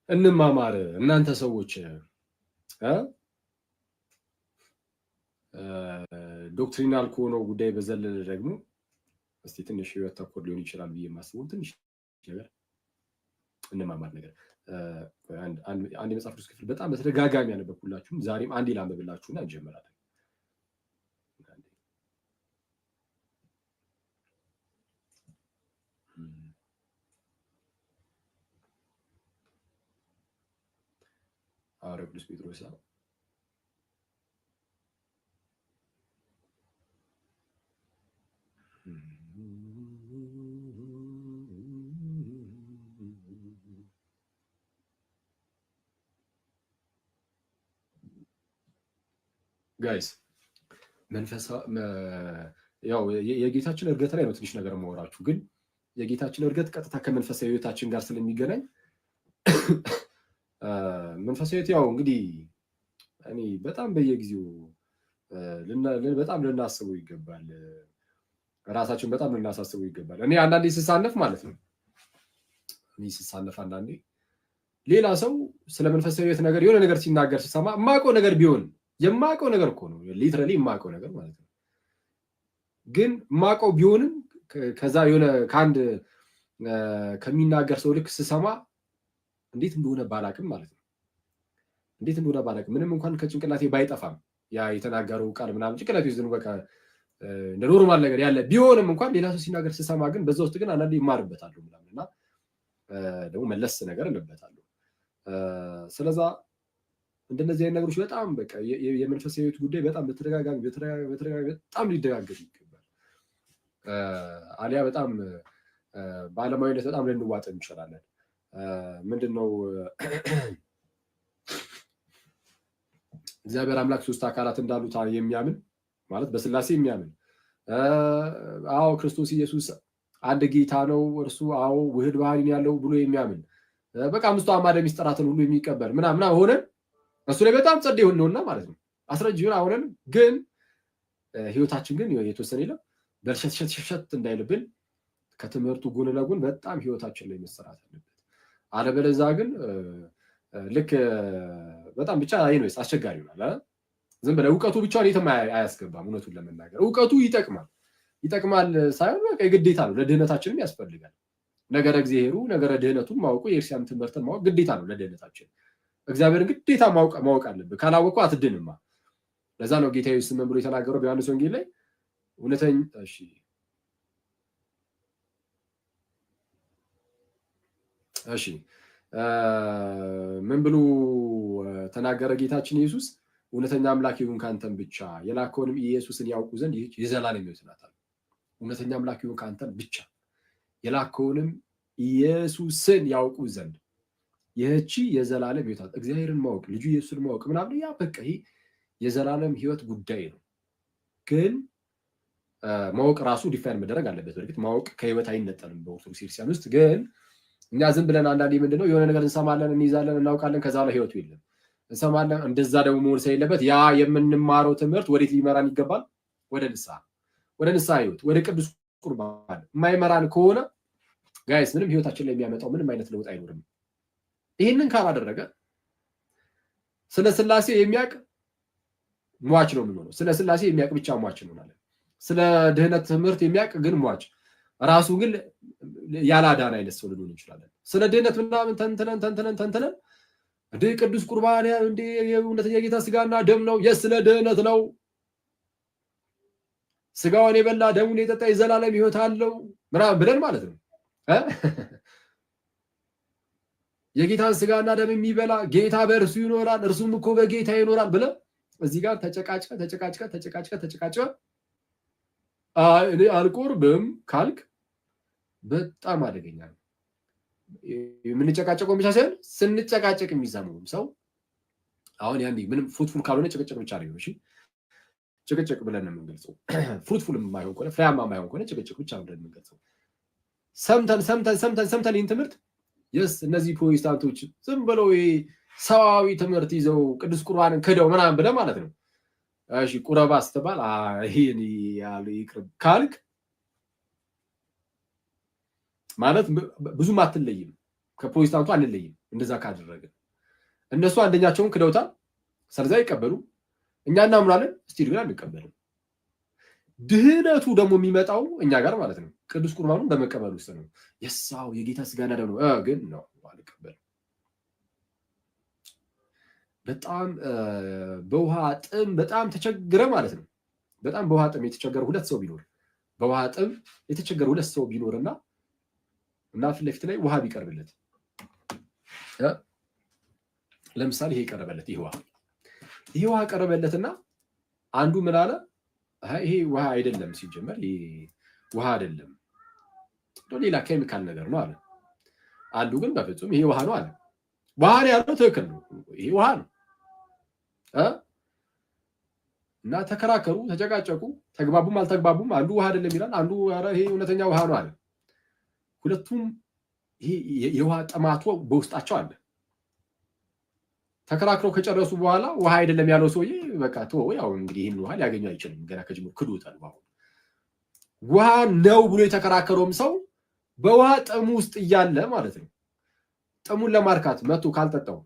እንማማር እናንተ ሰዎች ዶክትሪናል ከሆነው ጉዳይ በዘለለ ደግሞ እስቲ ትንሽ ህይወት ተኮር ሊሆን ይችላል ብዬ የማስበው ትንሽ ነገር እንማማር ነገር አንድ የመጽሐፍ ቅዱስ ክፍል በጣም በተደጋጋሚ ያነበብኩላችሁም ዛሬም አንዴ ላንብብላችሁና እንጀምራለን። ሐዋርያው ቅዱስ ጴጥሮስ ጋይስ ያው የጌታችን እርገት ላይ ነው ትንሽ ነገር ማወራችሁ፣ ግን የጌታችን እርገት ቀጥታ ከመንፈሳዊ ህይወታችን ጋር ስለሚገናኝ መንፈሳዊ ህይወት ያው እንግዲህ እኔ በጣም በየጊዜው በጣም ልናስበው ይገባል፣ ራሳችን በጣም ልናሳስበው ይገባል። እኔ አንዳንዴ ስሳነፍ ማለት ነው አንዳንዴ ሌላ ሰው ስለ መንፈሳዊ ህይወት ነገር የሆነ ነገር ሲናገር ስሰማ የማውቀው ነገር ቢሆን የማውቀው ነገር እኮ ነው ሊትራሊ የማውቀው ነገር ማለት ነው፣ ግን የማውቀው ቢሆንም ከዛ የሆነ ከአንድ ከሚናገር ሰው ልክ ስሰማ እንዴት እንደሆነ ባላቅም ማለት ነው እንዴት እንደሆነ ባላቅም ምንም እንኳን ከጭንቅላቴ ባይጠፋም ያ የተናገረው ቃል ምናምን ጭንቅላቴ ውስጥ በቃ እንደ ኖርማል ነገር ያለ ቢሆንም እንኳን ሌላ ሰው ሲናገር ስሰማ ግን በዛ ውስጥ ግን አንዳንዴ ይማርበታለሁ ምናምንና ደግሞ መለስ ነገር እንበታለሁ። ስለዛ እንደነዚህ አይነት ነገሮች በጣም በቃ የመንፈሳዊ ህይወት ጉዳይ በጣም በተደጋጋሚ በጣም ሊደጋገም ይገባል። አሊያ በጣም በዓለማዊነት በጣም ልንዋጥ እንችላለን። ምንድነው እግዚአብሔር አምላክ ሶስት አካላት እንዳሉት የሚያምን ማለት በስላሴ የሚያምን አዎ ክርስቶስ ኢየሱስ አንድ ጌታ ነው እርሱ አዎ ውህድ ባህሪን ያለው ብሎ የሚያምን በቃ አምስቱ አዕማደ ምስጢራትን ሁሉ የሚቀበል ምናምን ሆነን እሱ ላይ በጣም ጸድ ይሆንና ማለት ነው አስረጅውን አሁንን ግን ህይወታችን ግን የተወሰነ የለም በርሸት እንዳይልብን ከትምህርቱ ጎን ለጎን በጣም ህይወታችን ላይ መሰራት አለበት። አለበለዚያ ግን ልክ በጣም ብቻ ነው አስቸጋሪ ይሆናል። ዝም ብለህ እውቀቱ ብቻውን የትም አያስገባም። እውነቱን ለመናገር እውቀቱ ይጠቅማል ሳይሆን በቃ የግዴታ ነው፣ ለድህነታችንም ያስፈልጋል። ነገረ እግዚአብሔሩ ነገረ ድህነቱን ማወቁ የእርሲያን ትምህርትን ማወቅ ግዴታ ነው ለድህነታችን። እግዚአብሔርን ግዴታ ማወቅ አለብህ፣ ካላወቀው አትድንማ። ለዛ ነው ጌታ ኢየሱስ ምን ብሎ የተናገረው በዮሐንስ ወንጌል ላይ ምን ብሎ ተናገረ ጌታችን ኢየሱስ? እውነተኛ አምላክ ይሁን ካንተም ብቻ የላከውንም ኢየሱስን ያውቁ ዘንድ ይህች የዘላለም ሕይወት ናት። እውነተኛ አምላክ ይሁን ካንተም ብቻ የላከውንም ኢየሱስን ያውቁ ዘንድ ይህች የዘላለም ሕይወት ናት። እግዚአብሔርን ማወቅ ልጁ ኢየሱስን ማወቅ ምናምን ያ በቃ ይሄ የዘላለም ሕይወት ጉዳይ ነው። ግን ማወቅ ራሱ ዲፋይን መደረግ አለበት። በእርግጥ ማወቅ ከሕይወት አይነጠልም በኦርቶዶክስ ክርስቲያን ውስጥ። ግን እኛ ዝም ብለን አንዳንዴ ምንድነው የሆነ ነገር እንሰማለን፣ እንይዛለን፣ እናውቃለን፣ ከዛ ላይ ሕይወቱ የለም እንሰማለን። እንደዛ ደግሞ መሆን ስለሌለበት ያ የምንማረው ትምህርት ወዴት ሊመራን ይገባል? ወደ ንስሐ ሕይወት፣ ወደ ቅዱስ ቁርባን የማይመራን ከሆነ ጋይስ ምንም ሕይወታችን ላይ የሚያመጣው ምንም አይነት ለውጥ አይኖርም። ይህንን ካላደረገ ስለ ስላሴ የሚያውቅ ሟች ነው የምንሆነው። ስለ ስላሴ የሚያውቅ ብቻ ሟች እንሆናለን። ስለ ድህነት ትምህርት የሚያውቅ ግን ሟች፣ ራሱ ግን ያላዳን አይነት ሰው ልንሆን እንችላለን። ስለ ድህነት ምናምን ተንትነን እንደ ቅዱስ ቁርባን እንደ የእውነተኛ ጌታ ስጋና ደም ነው ስለ ድህነት ነው፣ ስጋውን የበላ ደሙን የጠጣ የዘላለም ሕይወት አለው ምናምን ብለን ማለት ነው። የጌታን ስጋና ደም የሚበላ ጌታ በእርሱ ይኖራል እርሱም እኮ በጌታ ይኖራል ብለን እዚህ ጋር ተጨቃጭቀ እኔ አልቆርብም ካልክ በጣም አደገኛ ነው። የምንጨቃጨቀው ብቻ ሳይሆን ስንጨቃጨቅ የሚሰማውም ሰው አሁን ያኔ ምንም ፍሩትፉል ካልሆነ ጭቅጭቅ ብቻ ነው። እሺ ጭቅጭቅ ብለን ነው የምንገልጸው። ፍሩትፉል የማይሆን ከሆነ ፍሬያማ የማይሆን ከሆነ ጭቅጭቅ ብቻ ብለን የምንገልጸው። ሰምተን ይህን ትምህርት እነዚህ ፕሮቴስታንቶች ዝም ብለው ሰዋዊ ትምህርት ይዘው ቅዱስ ቁርባንን ክደው ምናምን ብለህ ማለት ነው። እሺ ቁረባ ስትባል ይሄን ያሉ ይቅርብ ካልክ ማለት ብዙም አትለይም። ከፕሮቴስታንቱ አንለይም። እንደዛ ካደረገ እነሱ አንደኛቸውን ክደውታል፣ ስለዛ ይቀበሉ፣ እኛ እናምናለን፣ ስቲል ግን አንቀበልም። ድህነቱ ደግሞ የሚመጣው እኛ ጋር ማለት ነው ቅዱስ ቁርባኑን በመቀበል ውስጥ ነው። የሳው የጌታ ስጋና ደም ነው ግን ነው አልቀበልም። በጣም በውሃ ጥም በጣም ተቸግረ ማለት ነው። በጣም በውሃ ጥም የተቸገረ ሁለት ሰው ቢኖር በውሃ ጥም የተቸገረ ሁለት ሰው ቢኖርና ፊት ለፊት ላይ ውሃ ቢቀርብለት ለምሳሌ ይሄ ቀረበለት፣ ይሄ ውሃ ቀረበለትና አንዱ ምን አለ? ይሄ ውሃ አይደለም፣ ሲጀመር ይሄ ውሃ አይደለም፣ ሌላ ኬሚካል ነገር ነው አለ። አንዱ ግን በፍጹም ይሄ ውሃ ነው አለ። ውሃ ነው ያለው ትክክል ነው፣ ይሄ ውሃ ነው። እና ተከራከሩ፣ ተጨቃጨቁ፣ ተግባቡም አልተግባቡም። አንዱ ውሃ አይደለም ይላል፣ አንዱ ይሄ እውነተኛ ውሃ ነው አለ። ሁለቱም ይሄ የውሃ ጥማቱ በውስጣቸው አለ። ተከራክረው ከጨረሱ በኋላ ውሃ አይደለም ያለው ሰውዬ በቃ ተወው፣ ያው እንግዲህ ይሄን ውሃ ሊያገኙ አይችልም፣ ገና ከጅምሩ ክዶታል። ውሃ ነው ብሎ የተከራከረውም ሰው በውሃ ጥም ውስጥ እያለ ማለት ነው ጥሙን ለማርካት መቶ ካልጠጣው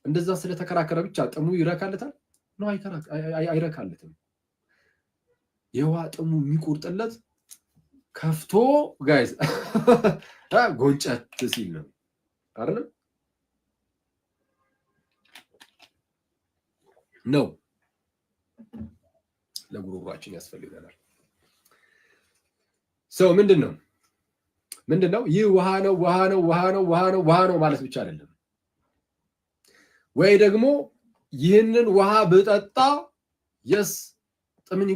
እንደዛ ስለተከራከረ ብቻ ጥሙ ይረካለታል ነው? አይረካለትም። የውሃ ጥሙ የሚቆርጥለት ከፍቶ ጋይዝ ጎንጨት ሲል ነው አይደል? ነው ለጉሮሯችን ያስፈልገናል። ሰው ምንድነው ይህ ውሃ ነው ማለት ብቻ አይደለም። ወይ ደግሞ ይህንን ውሃ ብጠጣ የስ ጥምን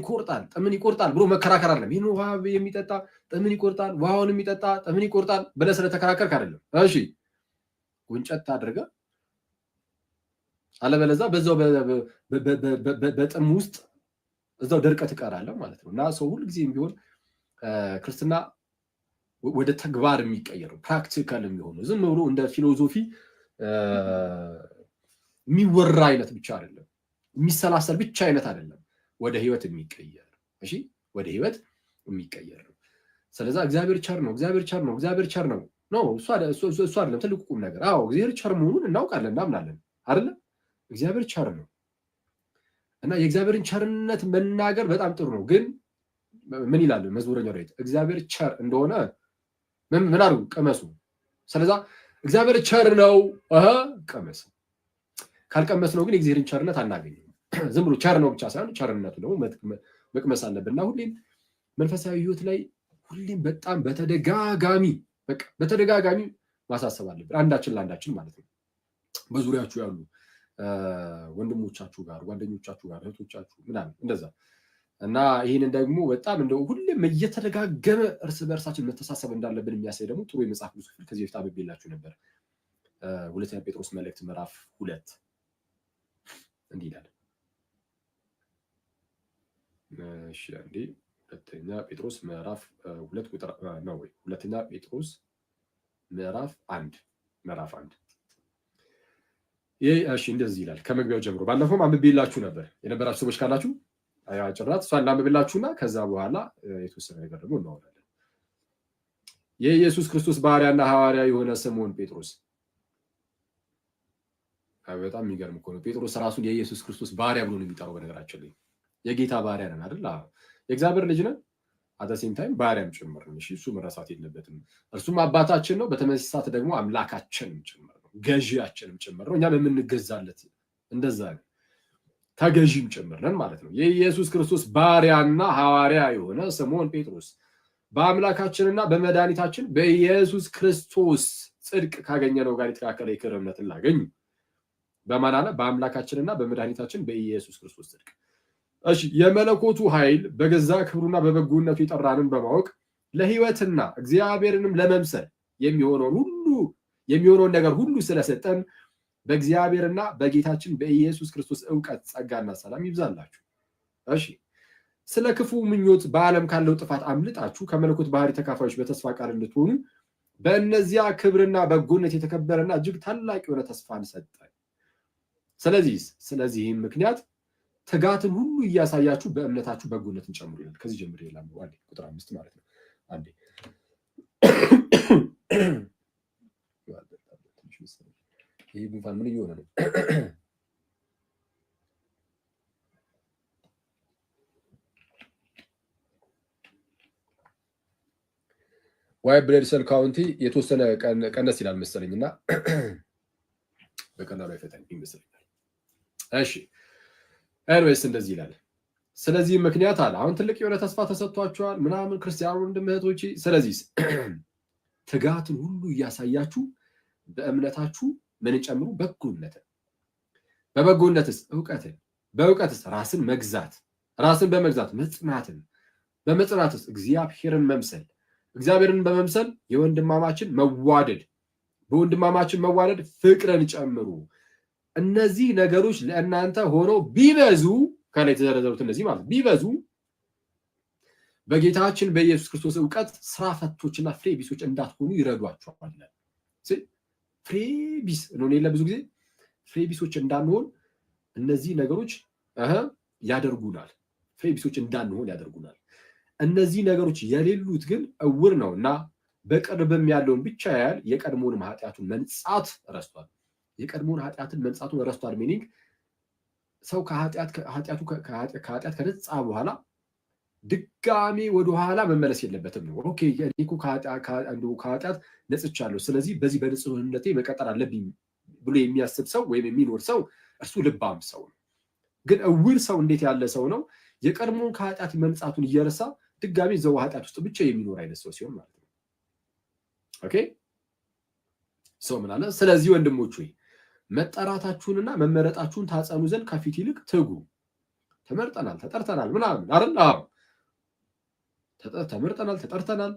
ይቆርጣል ብሎ መከራከር አይደለም። ይህን ውሃ የሚጠጣ ጥምን ይቆርጣል፣ ውሃውን የሚጠጣ ጥምን ይቆርጣል ብለህ ስለተከራከርክ አይደለም። እሺ ጉንጨት አድርገህ አለበለዛ በዛው በጥም ውስጥ እዛው ደርቀት ትቀራለህ ማለት ነው። እና ሰው ሁልጊዜም ቢሆን ክርስትና ወደ ተግባር የሚቀየር ፕራክቲካል የሚሆነው ዝም ብሎ እንደ ፊሎዞፊ የሚወራ አይነት ብቻ አይደለም፣ የሚሰላሰል ብቻ አይነት አይደለም፣ ወደ ህይወት የሚቀየር እሺ፣ ወደ ህይወት የሚቀየር ነው። ስለዛ እግዚአብሔር ቸር ነው ነው እሱ አይደለም ትልቁ ቁም ነገር። አዎ እግዚአብሔር ቸር መሆኑን እናውቃለን፣ እናምናለን አይደለ? እግዚአብሔር ቸር ነው እና የእግዚአብሔርን ቸርነት መናገር በጣም ጥሩ ነው። ግን ምን ይላል መዝሙረኛው ዳዊት? እግዚአብሔር ቸር እንደሆነ ምን አሉ? ቀመሱ። ስለዛ እግዚአብሔር ቸር ነው ቀመስ። ካልቀመስ ነው ግን የእግዚአብሔርን ቸርነት አናገኝም። ዝም ብሎ ቸር ነው ብቻ ሳይሆን ቸርነቱ ደግሞ መቅመስ አለብንና ሁሌም መንፈሳዊ ህይወት ላይ ሁሌም በጣም በተደጋጋሚ ማሳሰብ አለብን፣ አንዳችን ለአንዳችን ማለት ነው። በዙሪያችሁ ያሉ ወንድሞቻችሁ ጋር፣ ጓደኞቻችሁ ጋር፣ እህቶቻችሁ ምናምን እንደዛ እና ይህንን ደግሞ በጣም እንደው ሁሌም እየተደጋገመ እርስ በእርሳችን መተሳሰብ እንዳለብን የሚያሳይ ደግሞ ጥሩ የመጽሐፍ ቅዱስ ክፍል ከዚህ በፊት አብቤላችሁ ነበር። ሁለተኛ ጴጥሮስ መልእክት ምዕራፍ 2 እንዲህ ይላል። እሺ አንዴ ሁለተኛ ጴጥሮስ ምዕራፍ 2 ቁጥር ነው ወይ? ሁለተኛ ጴጥሮስ ምዕራፍ 1 እሺ እንደዚህ ይላል። ከመግቢያው ጀምሮ ባለፈውም አንብቤላችሁ ነበር። የነበራችሁ ሰዎች ካላችሁ አጭራት እሷን ላንብብላችሁና ከዛ በኋላ የተወሰነ ነገር ደግሞ እናወራለን። የኢየሱስ ክርስቶስ ባሪያና ሐዋርያ የሆነ ስምዖን ጴጥሮስ። በጣም የሚገርም እኮ ነው። ጴጥሮስ ራሱን የኢየሱስ ክርስቶስ ባሪያ ብሎ ነው የሚጠራው። በነገራችን ላይ የጌታ ባሪያ ነን አይደል? የእግዚአብሔር ልጅ ነን፣ አተሴም ታይም ባሪያም ጭምር ነው። እሱ መረሳት የለበትም። እርሱም አባታችን ነው፣ በተመሳሳት ደግሞ አምላካችንም ጭምር ነው፣ ገዢያችንም ጭምር ነው። እኛም የምንገዛለት እንደዛ ነው፣ ተገዢም ጭምር ነን ማለት ነው። የኢየሱስ ክርስቶስ ባሪያና ሐዋርያ የሆነ ስምዖን ጴጥሮስ በአምላካችንና በመድኃኒታችን በኢየሱስ ክርስቶስ ጽድቅ ካገኘነው ጋር የተካከለ የክብር እምነትን ላገኙ በማን አለ? በአምላካችንና በመድኃኒታችን በኢየሱስ ክርስቶስ ጽድቅ። እሺ የመለኮቱ ኃይል በገዛ ክብሩና በበጎነቱ የጠራንን በማወቅ ለሕይወትና እግዚአብሔርንም ለመምሰል የሚሆነውን ነገር ሁሉ ስለሰጠን በእግዚአብሔርና በጌታችን በኢየሱስ ክርስቶስ ዕውቀት ጸጋና ሰላም ይብዛላችሁ። እሺ ስለ ክፉ ምኞት በዓለም ካለው ጥፋት አምልጣችሁ ከመለኮት ባህሪ ተካፋዮች በተስፋ ቃል እንድትሆኑ በእነዚያ ክብርና በጎነት የተከበረና እጅግ ታላቅ የሆነ ተስፋን ሰጠን። ስለዚህም ምክንያት ትጋትን ሁሉ እያሳያችሁ በእምነታችሁ በጎነትን ጨምሩ ይላል። ከዚህ ጀምሮ ይላል ቁጥር 5 ማለት ነው። አንዴ ይሄ ጉንፋን ምን እየሆነ ነው? ዋይ ብለድ ሴል ካውንቲ የተወሰነ ቀነስ ይላል መሰለኝና በቀላሉ አይፈታኝ ይመስለኛል። እሺ ኤንዌይስ እንደዚህ ይላል። ስለዚህ ምክንያት አለ። አሁን ትልቅ የሆነ ተስፋ ተሰጥቷቸዋል ምናምን ክርስቲያኑ ወንድም እህቶቼ። ስለዚህ ትጋትን ሁሉ እያሳያችሁ በእምነታችሁ ምን ጨምሩ? በጎነትን። በበጎነትስ እውቀትን፣ በእውቀትስ ራስን መግዛት፣ ራስን በመግዛት መጽናትን፣ በመጽናትስ እግዚአብሔርን መምሰል፣ እግዚአብሔርን በመምሰል የወንድማማችን መዋደድ፣ በወንድማማችን መዋደድ ፍቅርን ጨምሩ። እነዚህ ነገሮች ለእናንተ ሆነው ቢበዙ፣ ከላይ የተዘረዘሩት እነዚህ ማለት ቢበዙ በጌታችን በኢየሱስ ክርስቶስ እውቀት ስራ ፈቶችና ፍሬ ቢሶች እንዳትሆኑ ይረዷቸዋል። ፍሬ ቢስ ነው ለብዙ ጊዜ ፍሬ ቢሶች እንዳንሆን እነዚህ ነገሮች ያደርጉናል። ፍሬ ቢሶች እንዳንሆን ያደርጉናል። እነዚህ ነገሮች የሌሉት ግን እውር ነው እና በቅርብም ያለውን ብቻ ያያል፣ የቀድሞውንም ኃጢአቱን መንጻት ረስቷል። የቀድሞውን ኃጢአትን መንጻቱን ረስቷል። ሚኒንግ ሰው ከኃጢአት ከነጻ በኋላ ድጋሜ ወደኋላ መመለስ የለበትም ነው። ኦኬ እኔ ከኃጢአት ነጽቻለሁ፣ ስለዚህ በዚህ በንጹህነቴ መቀጠል አለብኝ ብሎ የሚያስብ ሰው ወይም የሚኖር ሰው እርሱ ልባም ሰው ነው። ግን እውር ሰው እንዴት ያለ ሰው ነው? የቀድሞውን ከኃጢአት መንጻቱን እየረሳ ድጋሜ ዘው ኃጢአት ውስጥ ብቻ የሚኖር አይነት ሰው ሲሆን ማለት ነው። ኦኬ ሰው ምን አለ? ስለዚህ ወንድሞች ሆይ መጠራታችሁንና መመረጣችሁን ታጸኑ ዘንድ ከፊት ይልቅ ትጉ። ተመርጠናል፣ ተጠርተናል ምናምን አይደል? አዎ ተመርጠናል፣ ተጠርተናል፣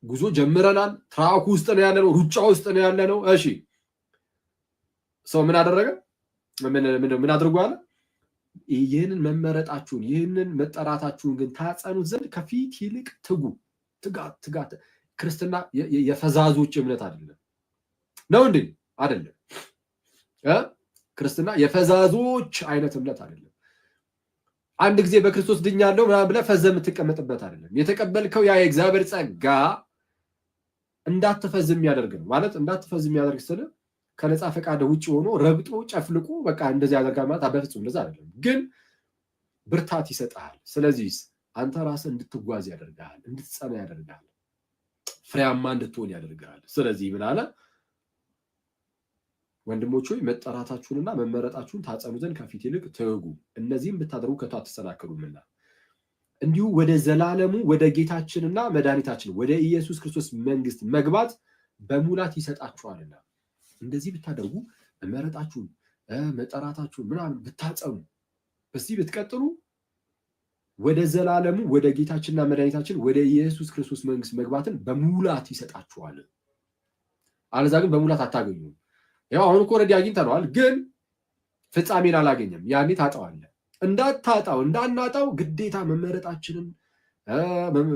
ጉዞ ጀምረናል፣ ትራኩ ውስጥ ነው ያለነው፣ ሩጫ ውስጥ ነው ያለነው። እሺ ሰው ምን አደረገ? ምን አድርጎ አለ? ይህንን መመረጣችሁን ይህንን መጠራታችሁን ግን ታጸኑት ዘንድ ከፊት ይልቅ ትጉ። ትጋት ክርስትና የፈዛዞች እምነት አይደለም ነው እንዴ? አይደለም። ክርስትና የፈዛዞች አይነት እምነት አይደለም። አንድ ጊዜ በክርስቶስ ድኛለሁ ምናምን ብለህ ፈዘ የምትቀመጥበት አይደለም። የተቀበልከው ያ የእግዚአብሔር ጸጋ እንዳትፈዝ የሚያደርግ ነው። ማለት እንዳትፈዝ የሚያደርግ ስለ ከነፃ ፈቃድ ውጭ ሆኖ ረግጦ ጨፍልቆ በቃ እንደዚህ ያደርጋል ማለት በፍጹም እንደዛ አይደለም። ግን ብርታት ይሰጥሃል። ስለዚህ አንተ ራስህ እንድትጓዝ ያደርግሃል፣ እንድትጸና ያደርግሃል፣ ፍሬያማ እንድትሆን ያደርግሃል። ስለዚህ ምን አለ? ወንድሞች ሆይ መጠራታችሁንና መመረጣችሁን ታጸኑ ዘንድ ከፊት ይልቅ ትጉ። እነዚህም ብታደርጉ ከቶ አትሰናከሉምና እንዲሁ ወደ ዘላለሙ ወደ ጌታችንና መድኃኒታችን ወደ ኢየሱስ ክርስቶስ መንግስት መግባት በሙላት ይሰጣችኋልና። እንደዚህ ብታደርጉ መመረጣችሁን መጠራታችሁን ምናምን ብታጸኑ በዚህ ብትቀጥሉ ወደ ዘላለሙ ወደ ጌታችንና መድኃኒታችን ወደ ኢየሱስ ክርስቶስ መንግስት መግባትን በሙላት ይሰጣችኋል። አለዛ ግን በሙላት አታገኙም። ያው አሁን እኮ ኦልሬዲ አግኝተነዋል፣ ግን ፍጻሜን አላገኘም። ያኔ ታጣዋለህ። እንዳናጣው ግዴታ መመረጣችንን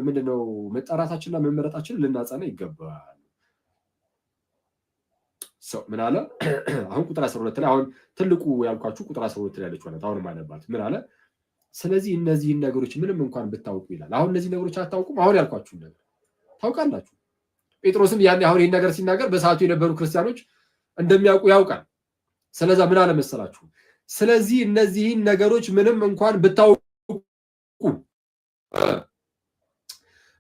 ምንድነው መጠራታችንና መመረጣችንን ልናጸና ይገባል። ሰው ምን አለ? አሁን ቁጥር 12 ላይ አሁን ትልቁ ያልኳችሁ ቁጥር 12 ላይ ያለችው ማለት አሁን ማለባት ምን አለ? ስለዚህ እነዚህን ነገሮች ምንም እንኳን ብታውቁ ይላል። አሁን እነዚህ ነገሮች አታውቁም፣ አሁን ያልኳችሁ ነገር ታውቃላችሁ። ጴጥሮስም ያኔ አሁን ይህን ነገር ሲናገር በሰዓቱ የነበሩ ክርስቲያኖች እንደሚያውቁ ያውቃል። ስለዛ ምን አለ መሰላችሁ? ስለዚህ እነዚህን ነገሮች ምንም እንኳን ብታውቁ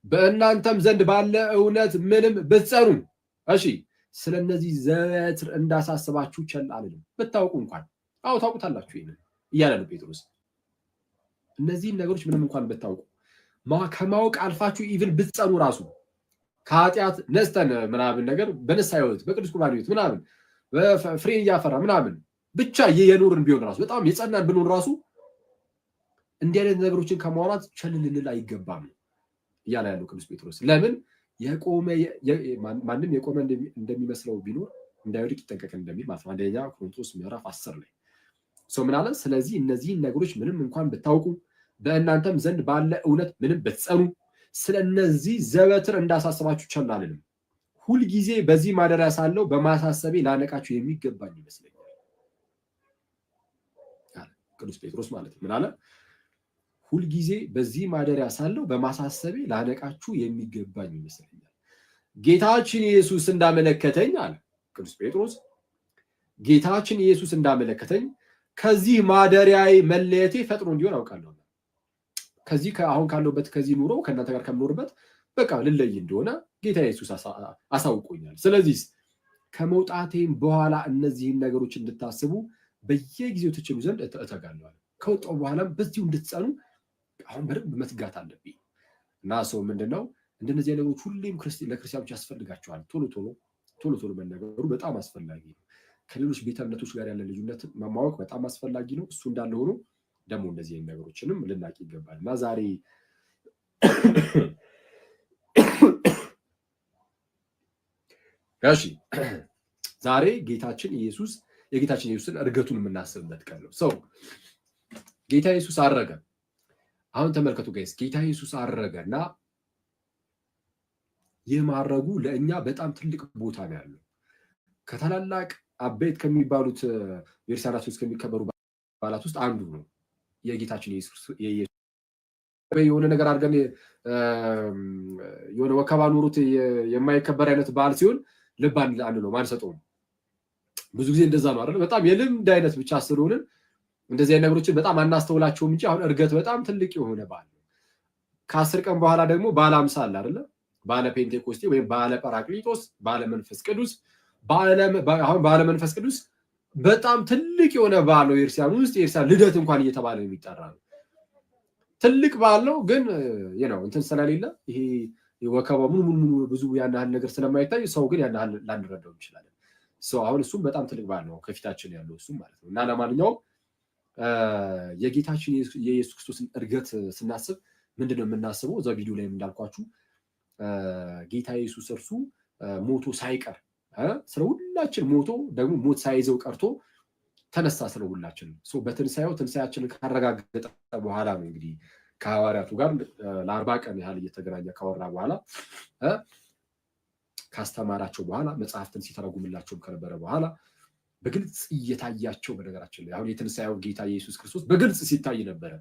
በእናንተም ዘንድ ባለ እውነት ምንም ብትጸኑ፣ እሺ ስለነዚህ ዘወትር እንዳሳስባችሁ ቸል አልልም። ብታውቁ እንኳን አዎ ታውቁታላችሁ ይሄን እያለ ነው ጴጥሮስ። እነዚህን ነገሮች ምንም እንኳን ብታውቁ ከማወቅ አልፋችሁ ኢቭን ብትጸኑ ራሱ ከኃጢአት ነስተን ምናምን ነገር በንስሐ ሕይወት በቅዱስ ቁርባን ሕይወት ምናምን ፍሬ እያፈራ ምናምን ብቻ የኖርን ቢሆን ራሱ በጣም የጸናን ብንሆን ራሱ እንዲህ አይነት ነገሮችን ከማውራት ቸል ልንል አይገባም እያለ ያለው ቅዱስ ጴጥሮስ። ለምን ማንም የቆመ እንደሚመስለው ቢኖር እንዳይወድቅ ይጠንቀቅ እንደሚል ማለት ነው። አንደኛ ቆሮንቶስ ምዕራፍ 10 ላይ ሰው ምን አለ? ስለዚህ እነዚህን ነገሮች ምንም እንኳን ብታውቁ በእናንተም ዘንድ ባለ እውነት ምንም ብትጸኑ ስለ እነዚህ ዘወትር እንዳሳስባችሁ ቸል አልልም። ሁልጊዜ በዚህ ማደሪያ ሳለሁ በማሳሰቤ ላነቃችሁ የሚገባኝ ይመስለኛል ቅዱስ ጴጥሮስ ማለት ነው። ምን አለ? ሁልጊዜ በዚህ ማደሪያ ሳለሁ በማሳሰቤ ላነቃችሁ የሚገባኝ ይመስለኛል። ጌታችን ኢየሱስ እንዳመለከተኝ አለ ቅዱስ ጴጥሮስ ጌታችን ኢየሱስ እንዳመለከተኝ ከዚህ ማደሪያዬ መለየቴ ፈጥኖ እንዲሆን አውቃለሁ። ከዚህ አሁን ካለሁበት ከዚህ ኑሮ ከእናንተ ጋር ከምኖርበት በቃ ልለይ እንደሆነ ጌታ ኢየሱስ አሳውቆኛል። ስለዚህ ከመውጣቴም በኋላ እነዚህን ነገሮች እንድታስቡ በየጊዜው ትችሉ ዘንድ እተጋለሁ። ከወጣሁ በኋላም በዚሁ እንድትጸኑ አሁን በደንብ መትጋት አለብኝ እና ሰው ምንድነው እንደነዚህ ነገሮች ሁሌም ለክርስቲያኖች ያስፈልጋቸዋል። ቶሎ ቶሎ መነገሩ በጣም አስፈላጊ ነው። ከሌሎች ቤተ እምነቶች ጋር ያለ ልዩነት ማወቅ በጣም አስፈላጊ ነው። እሱ እንዳለ ሆኖ ደግሞ እንደዚህ ነገሮችንም ልናቅ ይገባል እና ዛሬ እሺ ዛሬ የጌታችን ኢየሱስን እርገቱን የምናስብበት ቀን ነው። ሰው ጌታ ኢየሱስ አረገ። አሁን ተመልከቱ ጋይስ፣ ጌታ ኢየሱስ አረገና የማረጉ ለእኛ በጣም ትልቅ ቦታ ነው ያለው። ከታላላቅ አበይት ከሚባሉት ቤተክርስቲያናት ውስጥ ከሚከበሩ በዓላት ውስጥ አንዱ ነው የጌታችን ኢየሱስ የሆነ ነገር አድርገን የሆነ ወከባ ኑሮት የማይከበር አይነት በዓል ሲሆን ልብ አንለውም፣ አንሰጠውም። ብዙ ጊዜ እንደዛ ነው አይደል? በጣም የልምድ አይነት ብቻ ስለሆነ እንደዚህ አይነት ነገሮችን በጣም አናስተውላቸውም እንጂ አሁን እርገት በጣም ትልቅ የሆነ በዓል ነው። ከ10 ቀን በኋላ ደግሞ በዓለ ሃምሳ አለ አይደል? በዓለ ፔንቴኮስቴ ወይም በዓለ ጰራቅሊጦስ፣ በዓለ መንፈስ ቅዱስ። አሁን በዓለ መንፈስ ቅዱስ በጣም ትልቅ የሆነ በዓል ነው። የእርሲያን ውስጥ የእርሲያን ልደት እንኳን እየተባለ የሚጠራ ነው። ትልቅ በዓል ነው። ግን እንትን ስለሌለ ይሄ ወከባው ሙሉ ብዙ ያን ያህል ነገር ስለማይታይ ሰው ግን ያን ያህል ላንረዳው እንችላለን። አሁን እሱም በጣም ትልቅ በዓል ነው ከፊታችን ያለው እሱም ማለት ነው። እና ለማንኛውም የጌታችን የኢየሱስ ክርስቶስን እርገት ስናስብ ምንድነው የምናስበው? እዛ ቪዲዮ ላይ እንዳልኳችሁ ጌታ ኢየሱስ እርሱ ሞቶ ሳይቀር ስለ ሁላችን ሞቶ ደግሞ ሞት ሳይዘው ቀርቶ ተነሳ ስለ ሁላችን። በትንሳኤው ትንሳኤያችንን ካረጋገጠ በኋላ ነው እንግዲህ ከሐዋርያቱ ጋር ለ40 ቀን ያህል እየተገናኘ ካወራ በኋላ ካስተማራቸው በኋላ መጽሐፍትን ሲተረጉምላቸው ከነበረ በኋላ በግልጽ እየታያቸው፣ በነገራችን ላይ አሁን የትንሳኤው ጌታ ኢየሱስ ክርስቶስ በግልጽ ሲታይ ነበረ።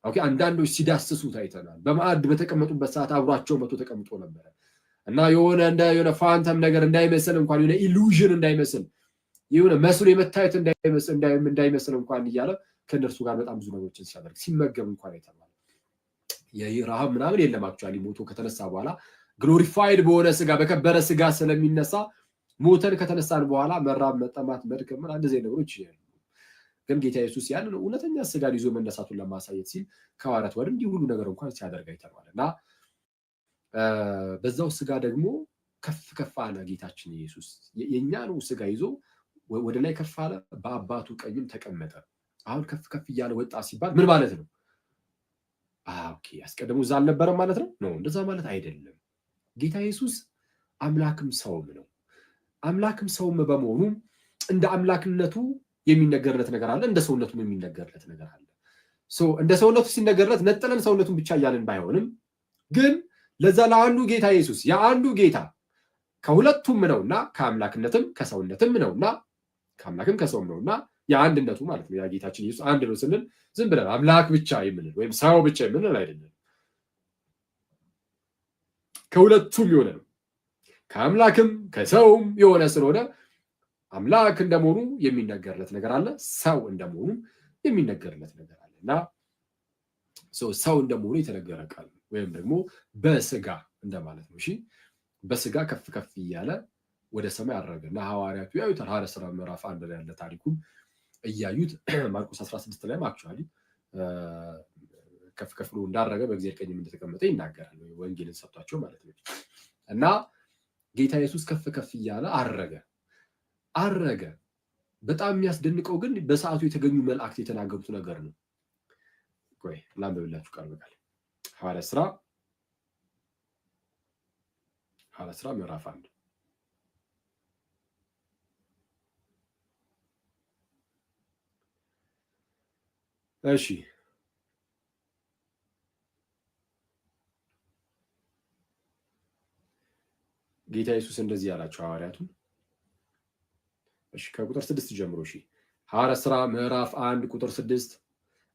ኦኬ፣ አንዳንዶች ሲዳስሱ ታይተናል። በማዕድ በተቀመጡበት ሰዓት አብሯቸው መቶ ተቀምጦ ነበረ እና የሆነ ፋንተም ነገር እንዳይመስል እንኳን የሆነ ኢሉዥን እንዳይመስል የሆነ መስሎ የመታየት እንዳይመስል እንኳን እያለ ከነርሱ ጋር በጣም ብዙ ነገሮችን ሲያደርግ ሲመገብ እንኳን አይተናል። የረሃብ ምናምን የለም። አክቹአሊ ሞቶ ከተነሳ በኋላ ግሎሪፋይድ በሆነ ስጋ በከበረ ስጋ ስለሚነሳ ሞተን ከተነሳን በኋላ መራብ፣ መጠማት፣ መድከም እንደዚህ ነገሮች ይያሉ። ግን ጌታ ኢየሱስ ያንን እውነተኛ ስጋን ይዞ መነሳቱን ለማሳየት ሲል ከሐዋርያት ወር እንዲህ ሁሉ ነገር እንኳን ሲያደርግ አይተናል እና በዛው ስጋ ደግሞ ከፍ አለ ጌታችን ኢየሱስ። የኛን ስጋ ይዞ ወደ ላይ ከፍ አለ፣ በአባቱ ቀኝም ተቀመጠ። አሁን ከፍ እያለ ወጣ ሲባል ምን ማለት ነው? ኦኬ፣ አስቀድሞ እዛ አልነበረም ማለት ነው? ነው እንደዛ ማለት አይደለም። ጌታ ኢየሱስ አምላክም ሰውም ነው። አምላክም ሰውም በመሆኑ እንደ አምላክነቱ የሚነገርለት ነገር አለ፣ እንደ ሰውነቱም የሚነገርለት ነገር አለ። እንደ ሰውነቱ ሲነገርለት ነጥለን ሰውነቱን ብቻ እያልን ባይሆንም ግን ለዛ ለአንዱ ጌታ ኢየሱስ የአንዱ ጌታ ከሁለቱም ነውና ከአምላክነትም ከሰውነትም ነውና ከአምላክም ከሰውም ነውና የአንድነቱ ማለት ነው። ያ ጌታችን ኢየሱስ አንድ ነው ስንል ዝም ብለን አምላክ ብቻ የምንል ወይም ሰው ብቻ የምንል አይደለም። ከሁለቱም የሆነ ነው። ከአምላክም ከሰውም የሆነ ስለሆነ አምላክ እንደመሆኑ የሚነገርለት ነገር አለ፣ ሰው እንደመሆኑ የሚነገርለት ነገር አለ እና ሰው እንደመሆኑ የተነገረ ቃል ወይም ደግሞ በስጋ እንደማለት ነው። እሺ፣ በስጋ ከፍ እያለ ወደ ሰማይ አረገ እና ሐዋርያቱ ያዩታል። ሐዋርያት ሥራ ምዕራፍ 1 ላይ ያለ ታሪኩን እያዩት ማርቆስ 16 ላይ አክቹአሊ ከፍ ብሎ እንዳረገ በእግዚአብሔር ቀኝም እንደተቀመጠ ይናገራል። ወንጌልን ሰጥቷቸው ማለት ነው። እና ጌታ ኢየሱስ ከፍ እያለ አረገ። በጣም የሚያስደንቀው ግን በሰዓቱ የተገኙ መላእክት የተናገሩት ነገር ነው። ቆይ ላንብብላችሁ ቃል በቃል ሐዋርያት ሥራ ምዕራፍ 1 እሺ ጌታ ኢየሱስ እንደዚህ ያላቸው ሐዋርያቱን ከቁጥር 6 ጀምሮ ሐዋርያት ሥራ ምዕራፍ 1 ቁጥር 6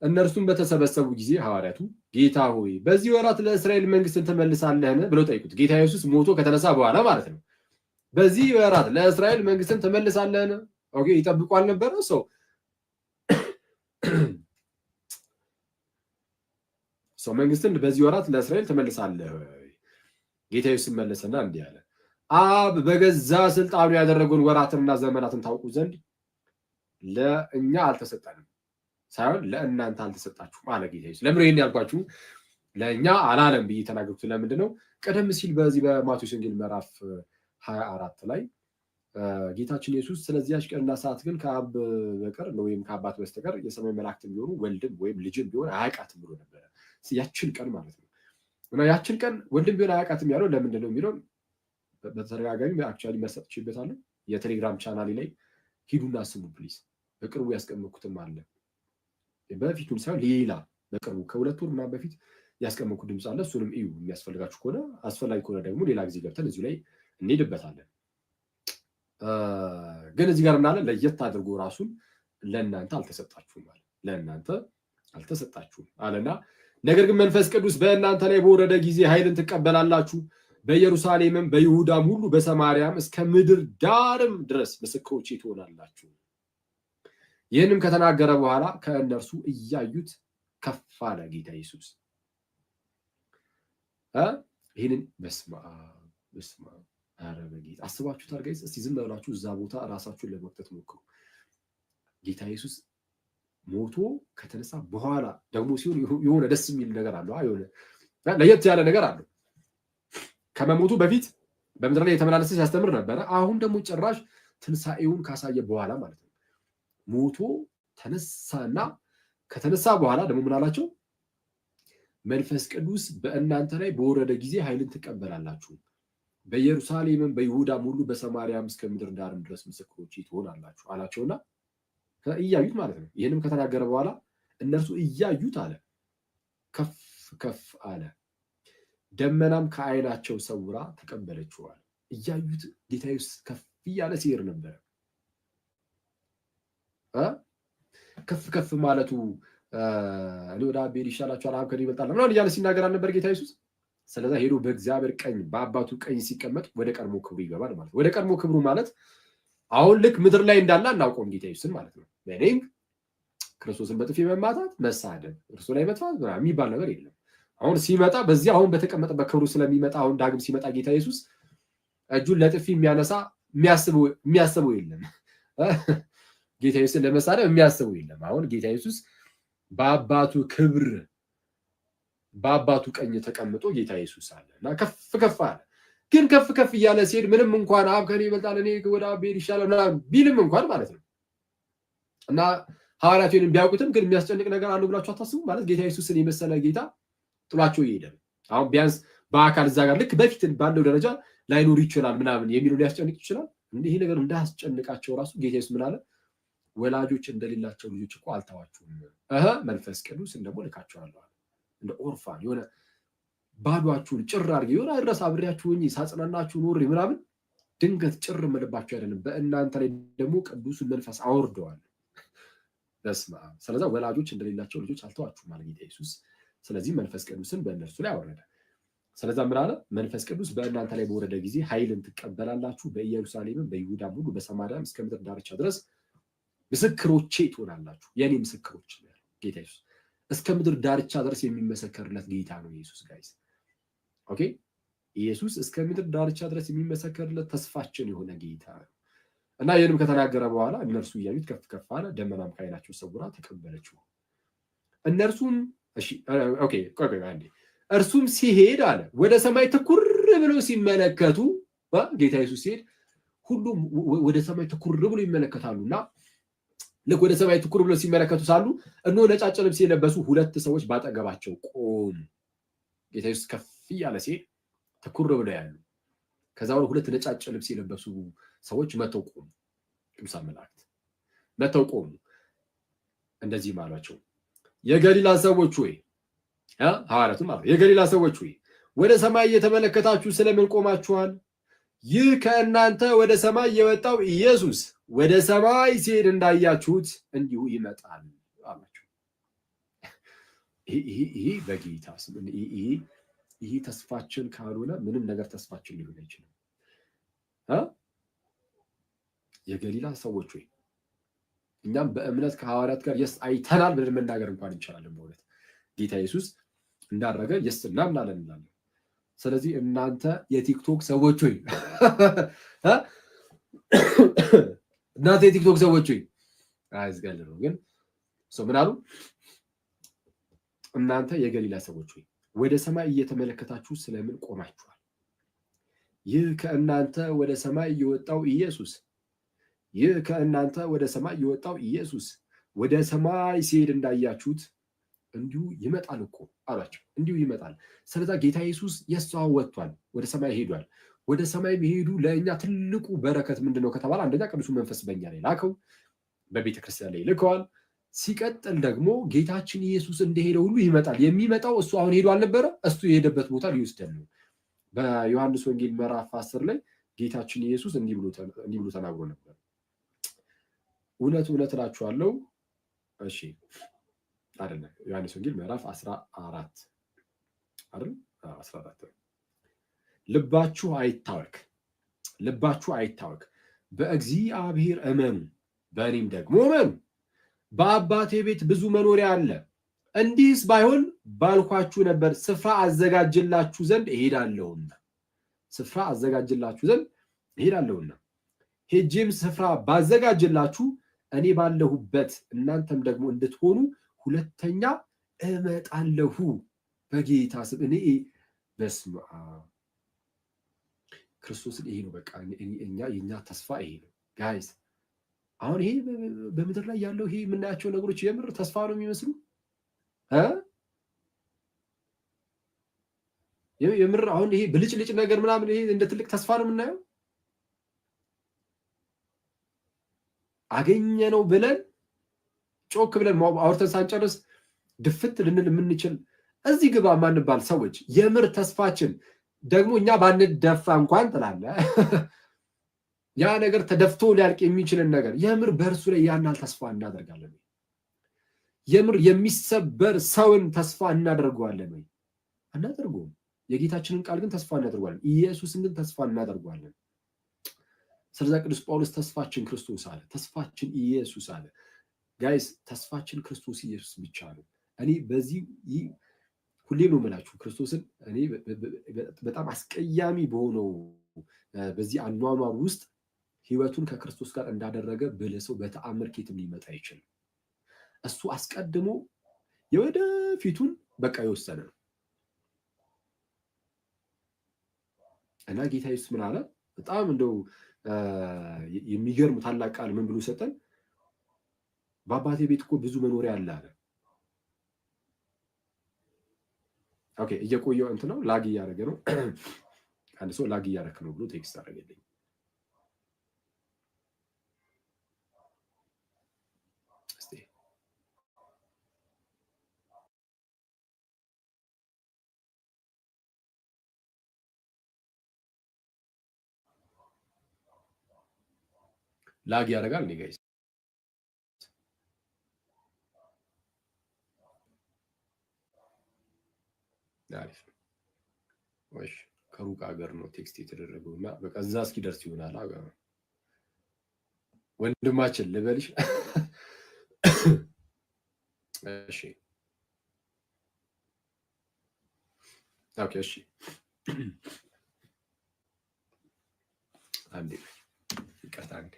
እነርሱም በተሰበሰቡ ጊዜ ሐዋርያቱ ጌታ ሆይ በዚህ ወራት ለእስራኤል መንግስትን ትመልሳለህን ብለው ጠይቁት። ጌታ ኢየሱስ ሞቶ ከተነሳ በኋላ ማለት ነው። በዚህ ወራት ለእስራኤል መንግስትን ትመልሳለህን ኦኬ ይጠብቁ አልነበረ ሰው መንግስትን በዚህ ወራት ለእስራኤል ትመልሳለህ? ጌታ ኢየሱስ መለሰና እንዲህ አለ፣ አብ በገዛ ስልጣኑ ያደረገውን ወራትንና ዘመናትን ታውቁ ዘንድ ለእኛ አልተሰጠንም ሳይሆን ለእናንተ አልተሰጣችሁም አለ ጌታ ኢየሱስ። ለምን ይሄን ያልኳችሁ? ለእኛ አላለም ብዬ ተናገርኩት። ለምንድን ነው? ቀደም ሲል በዚህ በማቴዎስ ወንጌል ምዕራፍ 24 ላይ ጌታችን ኢየሱስ ስለዚያች ቀንና ሰዓት ግን ከአብ በቀር ወይም ከአባት በስተቀር የሰማይ መላእክትም ቢሆኑ ወልድም ወይም ልጅም ቢሆን አያውቃትም ብሎ ነበረ። ያችን ቀን ማለት ነው። እና ያችን ቀን ወልድም ቢሆን አያውቃትም ያለው ለምንድን ነው የሚለው በተደጋጋሚ አክቹዋሊ መሰጥቼበታለሁ። የቴሌግራም ቻናሌ ላይ ሂዱና ስሙ ፕሊዝ። በቅርቡ ያስቀመጥኩትም አለ። በፊቱን ሳይሆን ሌላ በቅርቡ ከ2 ወር ምናምን በፊት ያስቀመጥኩት ድምፅ አለ። እሱንም እዩ የሚያስፈልጋችሁ ከሆነ። አስፈላጊ ከሆነ ደግሞ ሌላ ጊዜ ገብተን እዚሁ ላይ እንሄድበታለን። ግን እዚህ ጋር ምናለ ለየት አድርጎ ራሱን ለእናንተ አልተሰጣችሁም አለ። ለእናንተ አልተሰጣችሁም አለና ነገር ግን መንፈስ ቅዱስ በእናንተ ላይ በወረደ ጊዜ ኃይልን ትቀበላላችሁ፣ በኢየሩሳሌምም በይሁዳም ሁሉ በሰማርያም እስከ ምድር ዳርም ድረስ ምስክሮቼ ትሆናላችሁ። ይህንም ከተናገረ በኋላ ከእነርሱ እያዩት ከፍ አለ ጌታ ኢየሱስ። ይህንን በስመ አብ ኧረ በጌታ አስባችሁታል ጋይስ? እስቲ ዝም ብላችሁ እዛ ቦታ ራሳችሁን ለመክተት ሞክሩ። ጌታ ኢየሱስ ሞቶ ከተነሳ በኋላ ደግሞ ሲሆን የሆነ ደስ የሚል ነገር አለው። የሆነ ለየት ያለ ነገር አለው። ከመሞቱ በፊት በምድር ላይ የተመላለሰ ሲያስተምር ነበረ። አሁን ደግሞ ጭራሽ ትንሣኤውን ካሳየ በኋላ ማለት ነው። ሞቶ ተነሳና ከተነሳ በኋላ ደግሞ ምን አላቸው? መንፈስ ቅዱስ በእናንተ ላይ በወረደ ጊዜ ኃይልን ትቀበላላችሁ፣ በኢየሩሳሌምም በይሁዳም ሁሉ በሰማርያም እስከ ምድር ዳርም ድረስ ምስክሮቼ ትሆናላችሁ አላቸውና እያዩት ማለት ነው። ይህንም ከተናገረ በኋላ እነርሱ እያዩት አለ ከፍ ከፍ አለ፣ ደመናም ከዓይናቸው ሰውራ ተቀበለችዋል። እያዩት ጌታ ኢየሱስ ከፍ እያለ ሲሄድ ነበረ። ከፍ ከፍ ማለቱ እኔ ወደ አብ ብሄድ ይሻላችኋል፣ አብ ከእኔ ይበልጣል ምናምን እያለ ሲናገር አልነበር ጌታ ኢየሱስ? ስለዛ ሄዶ በእግዚአብሔር ቀኝ በአባቱ ቀኝ ሲቀመጥ ወደ ቀድሞ ክብሩ ይገባል ማለት ነው። ወደ ቀድሞ ክብሩ ማለት አሁን ልክ ምድር ላይ እንዳለ አናውቀውም ጌታ ኢየሱስን ማለት ነው። ሜኒንግ ክርስቶስን በጥፊ መማታት፣ መሳደብ፣ እርሱ ላይ መጥፋት የሚባል ነገር የለም። አሁን ሲመጣ በዚህ አሁን በተቀመጠበት ክብሩ ስለሚመጣ አሁን ዳግም ሲመጣ ጌታ ኢየሱስ እጁን ለጥፊ የሚያነሳ የሚያስበው የለም። ጌታ ኢየሱስን ለመሳደብ የሚያስበው የለም። አሁን ጌታ ኢየሱስ በአባቱ ክብር በአባቱ ቀኝ ተቀምጦ ጌታ ኢየሱስ አለ እና ከፍ ከፍ አለ። ግን ከፍ ከፍ እያለ ሲሄድ ምንም እንኳን አብ ከኔ ይበልጣል እኔ ወደ አብ ብሄድ ይሻላል ቢልም እንኳን ማለት ነው እና ሐዋርያት ይህንን ቢያውቁትም ግን የሚያስጨንቅ ነገር አለው ብላችሁ አታስቡ። ማለት ጌታ ኢየሱስን የመሰለ ጌታ ጥሏቸው ይሄዳል። አሁን ቢያንስ በአካል እዛ ጋር ልክ በፊት ባለው ደረጃ ላይኖር ይችላል ምናምን የሚለው ሊያስጨንቅ ይችላል። ይሄ ነገር እንዳያስጨንቃቸው ራሱ ጌታ ኢየሱስ ምን አለ? ወላጆች እንደሌላቸው ልጆች እኮ አልተዋችሁም፣ መንፈስ ቅዱስን ደግሞ ልካቸዋለሁ። እንደ ኦርፋን የሆነ ባዷችሁን ጭር አድርጌ የሆነ ድረስ አብሬያችሁኝ ሳጽናናችሁ ኖሬ ምናምን ድንገት ጭር መልባችሁ አይደለም፣ በእናንተ ላይ ደግሞ ቅዱሱን መንፈስ አወርደዋል። በስመ አብ። ስለዛ ወላጆች እንደሌላቸው ልጆች አልተዋችሁም ማለት ጌታ ኢየሱስ። ስለዚህ መንፈስ ቅዱስን በእነርሱ ላይ አወረደ። ስለዛ ምን አለ? መንፈስ ቅዱስ በእናንተ ላይ በወረደ ጊዜ ኃይልን ትቀበላላችሁ፣ በኢየሩሳሌምም በይሁዳም ሁሉ በሰማርያም እስከ ምድር ዳርቻ ድረስ ምስክሮቼ ትሆናላችሁ። የኔ ምስክሮች ጌታ ኢየሱስ እስከ ምድር ዳርቻ ድረስ የሚመሰከርለት ጌታ ነው ኢየሱስ ጋይስ። ኦኬ ኢየሱስ እስከ ምድር ዳርቻ ድረስ የሚመሰከርለት ተስፋችን የሆነ ጌታ ነው እና ይህንም ከተናገረ በኋላ እነርሱ እያዩት ከፍ ከፍ አለ፣ ደመናም ከዓይናቸው ሰውራ ተቀበለችው። እነርሱም እሺ ኦኬ ቆይ አንዴ። እርሱም ሲሄድ አለ ወደ ሰማይ ትኩር ብለው ሲመለከቱ ጌታ ኢየሱስ ሲሄድ ሁሉም ወደ ሰማይ ትኩር ብለው ይመለከታሉና ልክ ወደ ሰማይ ትኩር ብለው ሲመለከቱ ሳሉ እነሆ ነጫጭ ልብስ የለበሱ 2 ሰዎች ባጠገባቸው ቆሙ። ጌታ ኢየሱስ ከፍ እያለ ሲሄድ ትኩር ብለው ያሉ፣ ከዛ በኋላ 2 ነጫጭ ልብስ የለበሱ ሰዎች መተው ቆሙ። ቅዱሳን መላእክት መተው ቆሙ። እንደዚህ ማሏቸው፣ የገሊላ ሰዎች ሆይ ሐዋርያቱ ማለት የገሊላ ሰዎች ሆይ ወደ ሰማይ እየተመለከታችሁ ስለምን ቆማችኋል? ይህ ከእናንተ ወደ ሰማይ የወጣው ኢየሱስ ወደ ሰማይ ሲሄድ እንዳያችሁት እንዲሁ ይመጣል አላቸው። ይሄ በጌታ ስም ይሄ ተስፋችን ካልሆነ ምንም ነገር ተስፋችን ሊሆን አይችልም። የገሊላ ሰዎች ሆይ እኛም በእምነት ከሐዋርያት ጋር የስ አይተናል ብለን መናገር እንኳን እንችላለን። በእውነት ጌታ ኢየሱስ እንዳደረገ የስ እናምናለን እንላለን። ስለዚህ እናንተ የቲክቶክ ሰዎች ሆይ እናንተ የቲክቶክ ሰዎች ሆይ አይዝጋል ነው ግን ምን አሉ? እናንተ የገሊላ ሰዎች ሆይ ወደ ሰማይ እየተመለከታችሁ ስለምን ቆማችኋል? ይህ ከእናንተ ወደ ሰማይ የወጣው ኢየሱስ ወደ ሰማይ ሲሄድ እንዳያችሁት እንዲሁ ይመጣል እኮ አሏቸው። እንዲሁ ይመጣል። ስለዛ ጌታ ኢየሱስ የሷው ወጥቷል፣ ወደ ሰማይ ሄዷል። ወደ ሰማይ መሄዱ ለእኛ ትልቁ በረከት ምንድነው ከተባለ አንደኛ ቅዱሱ መንፈስ በእኛ ላይ ላከው፣ በቤተ ክርስቲያን ላይ ልከዋል። ሲቀጥል ደግሞ ጌታችን ኢየሱስ እንደሄደ ሁሉ ይመጣል። የሚመጣው እሱ አሁን ሄዶ አልነበረ? እሱ የሄደበት ቦታ ሊወስደን ነው። በዮሐንስ ወንጌል ምዕራፍ 10 ላይ ጌታችን ኢየሱስ እንዲህ ብሎ ተናግሮ ነበር። እውነት እውነት እላችኋለሁ፣ እሺ አይደለም፣ ዮሐንስ ወንጌል ምዕራፍ 14 አይደል? 14 ልባችሁ አይታወክ፣ በእግዚአብሔር እመኑ፣ በእኔም ደግሞ እመኑ። በአባቴ ቤት ብዙ መኖሪያ አለ። እንዲህስ ባይሆን ባልኳችሁ ነበር። ስፍራ አዘጋጅላችሁ ዘንድ እሄዳለሁና ሄጄም ስፍራ ባዘጋጅላችሁ እኔ ባለሁበት እናንተም ደግሞ እንድትሆኑ ሁለተኛ እመጣለሁ። በጌታ ስም እኔ በስመ አብ ክርስቶስን ይሄ ነው በቃ የኛ ተስፋ ይሄ ነው ጋይስ። አሁን ይሄ በምድር ላይ ያለው ይሄ የምናያቸው ነገሮች የምር ተስፋ ነው የሚመስሉ የምር አሁን ይሄ ብልጭልጭ ነገር ምናምን ይሄ እንደ ትልቅ ተስፋ ነው የምናየው። አገኘ ነው ብለን ጮክ ብለን አውርተን ሳንጨርስ ድፍት ልንል የምንችል እዚህ ግባ ማንባል ሰዎች የምር ተስፋችን ደግሞ እኛ ባንደፋ እንኳን ትላለ ያ ነገር ተደፍቶ ሊያልቅ የሚችልን ነገር የምር በእርሱ ላይ ያናል ተስፋ እናደርጋለን። የምር የሚሰበር ሰውን ተስፋ እናደርገዋለን ወይ? አናደርገውም። የጌታችንን ቃል ግን ተስፋ እናደርገዋለን። ኢየሱስን ግን ተስፋ እናደርገዋለን። ስለዛ ቅዱስ ጳውሎስ ተስፋችን ክርስቶስ አለ፣ ተስፋችን ኢየሱስ አለ። ጋይስ ተስፋችን ክርስቶስ ኢየሱስ ብቻ ነው። እኔ በዚህ ሁሌም ነው የምላችሁ ክርስቶስን እኔ በጣም አስቀያሚ በሆነው በዚህ አኗኗር ውስጥ ህይወቱን ከክርስቶስ ጋር እንዳደረገ ብልህ ሰው በተአምር ኬትም ሊመጣ አይችልም። እሱ አስቀድሞ የወደፊቱን በቃ የወሰነ ነው እና ጌታ ኢየሱስ ምን አለ? በጣም እንደው የሚገርም ታላቅ ቃል ምን ብሎ ሰጠን? በአባቴ ቤት እኮ ብዙ መኖሪያ አለ አለ። ኦኬ እየቆየው እንት ነው ላግ እያደረገ ነው። አንድ ሰው ላግ እያደረክ ነው ብሎ ቴክስት አደረገልኝ። ላግ ያደርጋል እኔ ጋይስ አሪፍ ወይስ ከሩቅ ሀገር ነው ቴክስት የተደረገው እና በቃ እዛ እስኪደርስ ይሆናል። ወንድማችን ልበልሽ እሺ ኦኬ እሺ አንዴ ይቅርታ አንዴ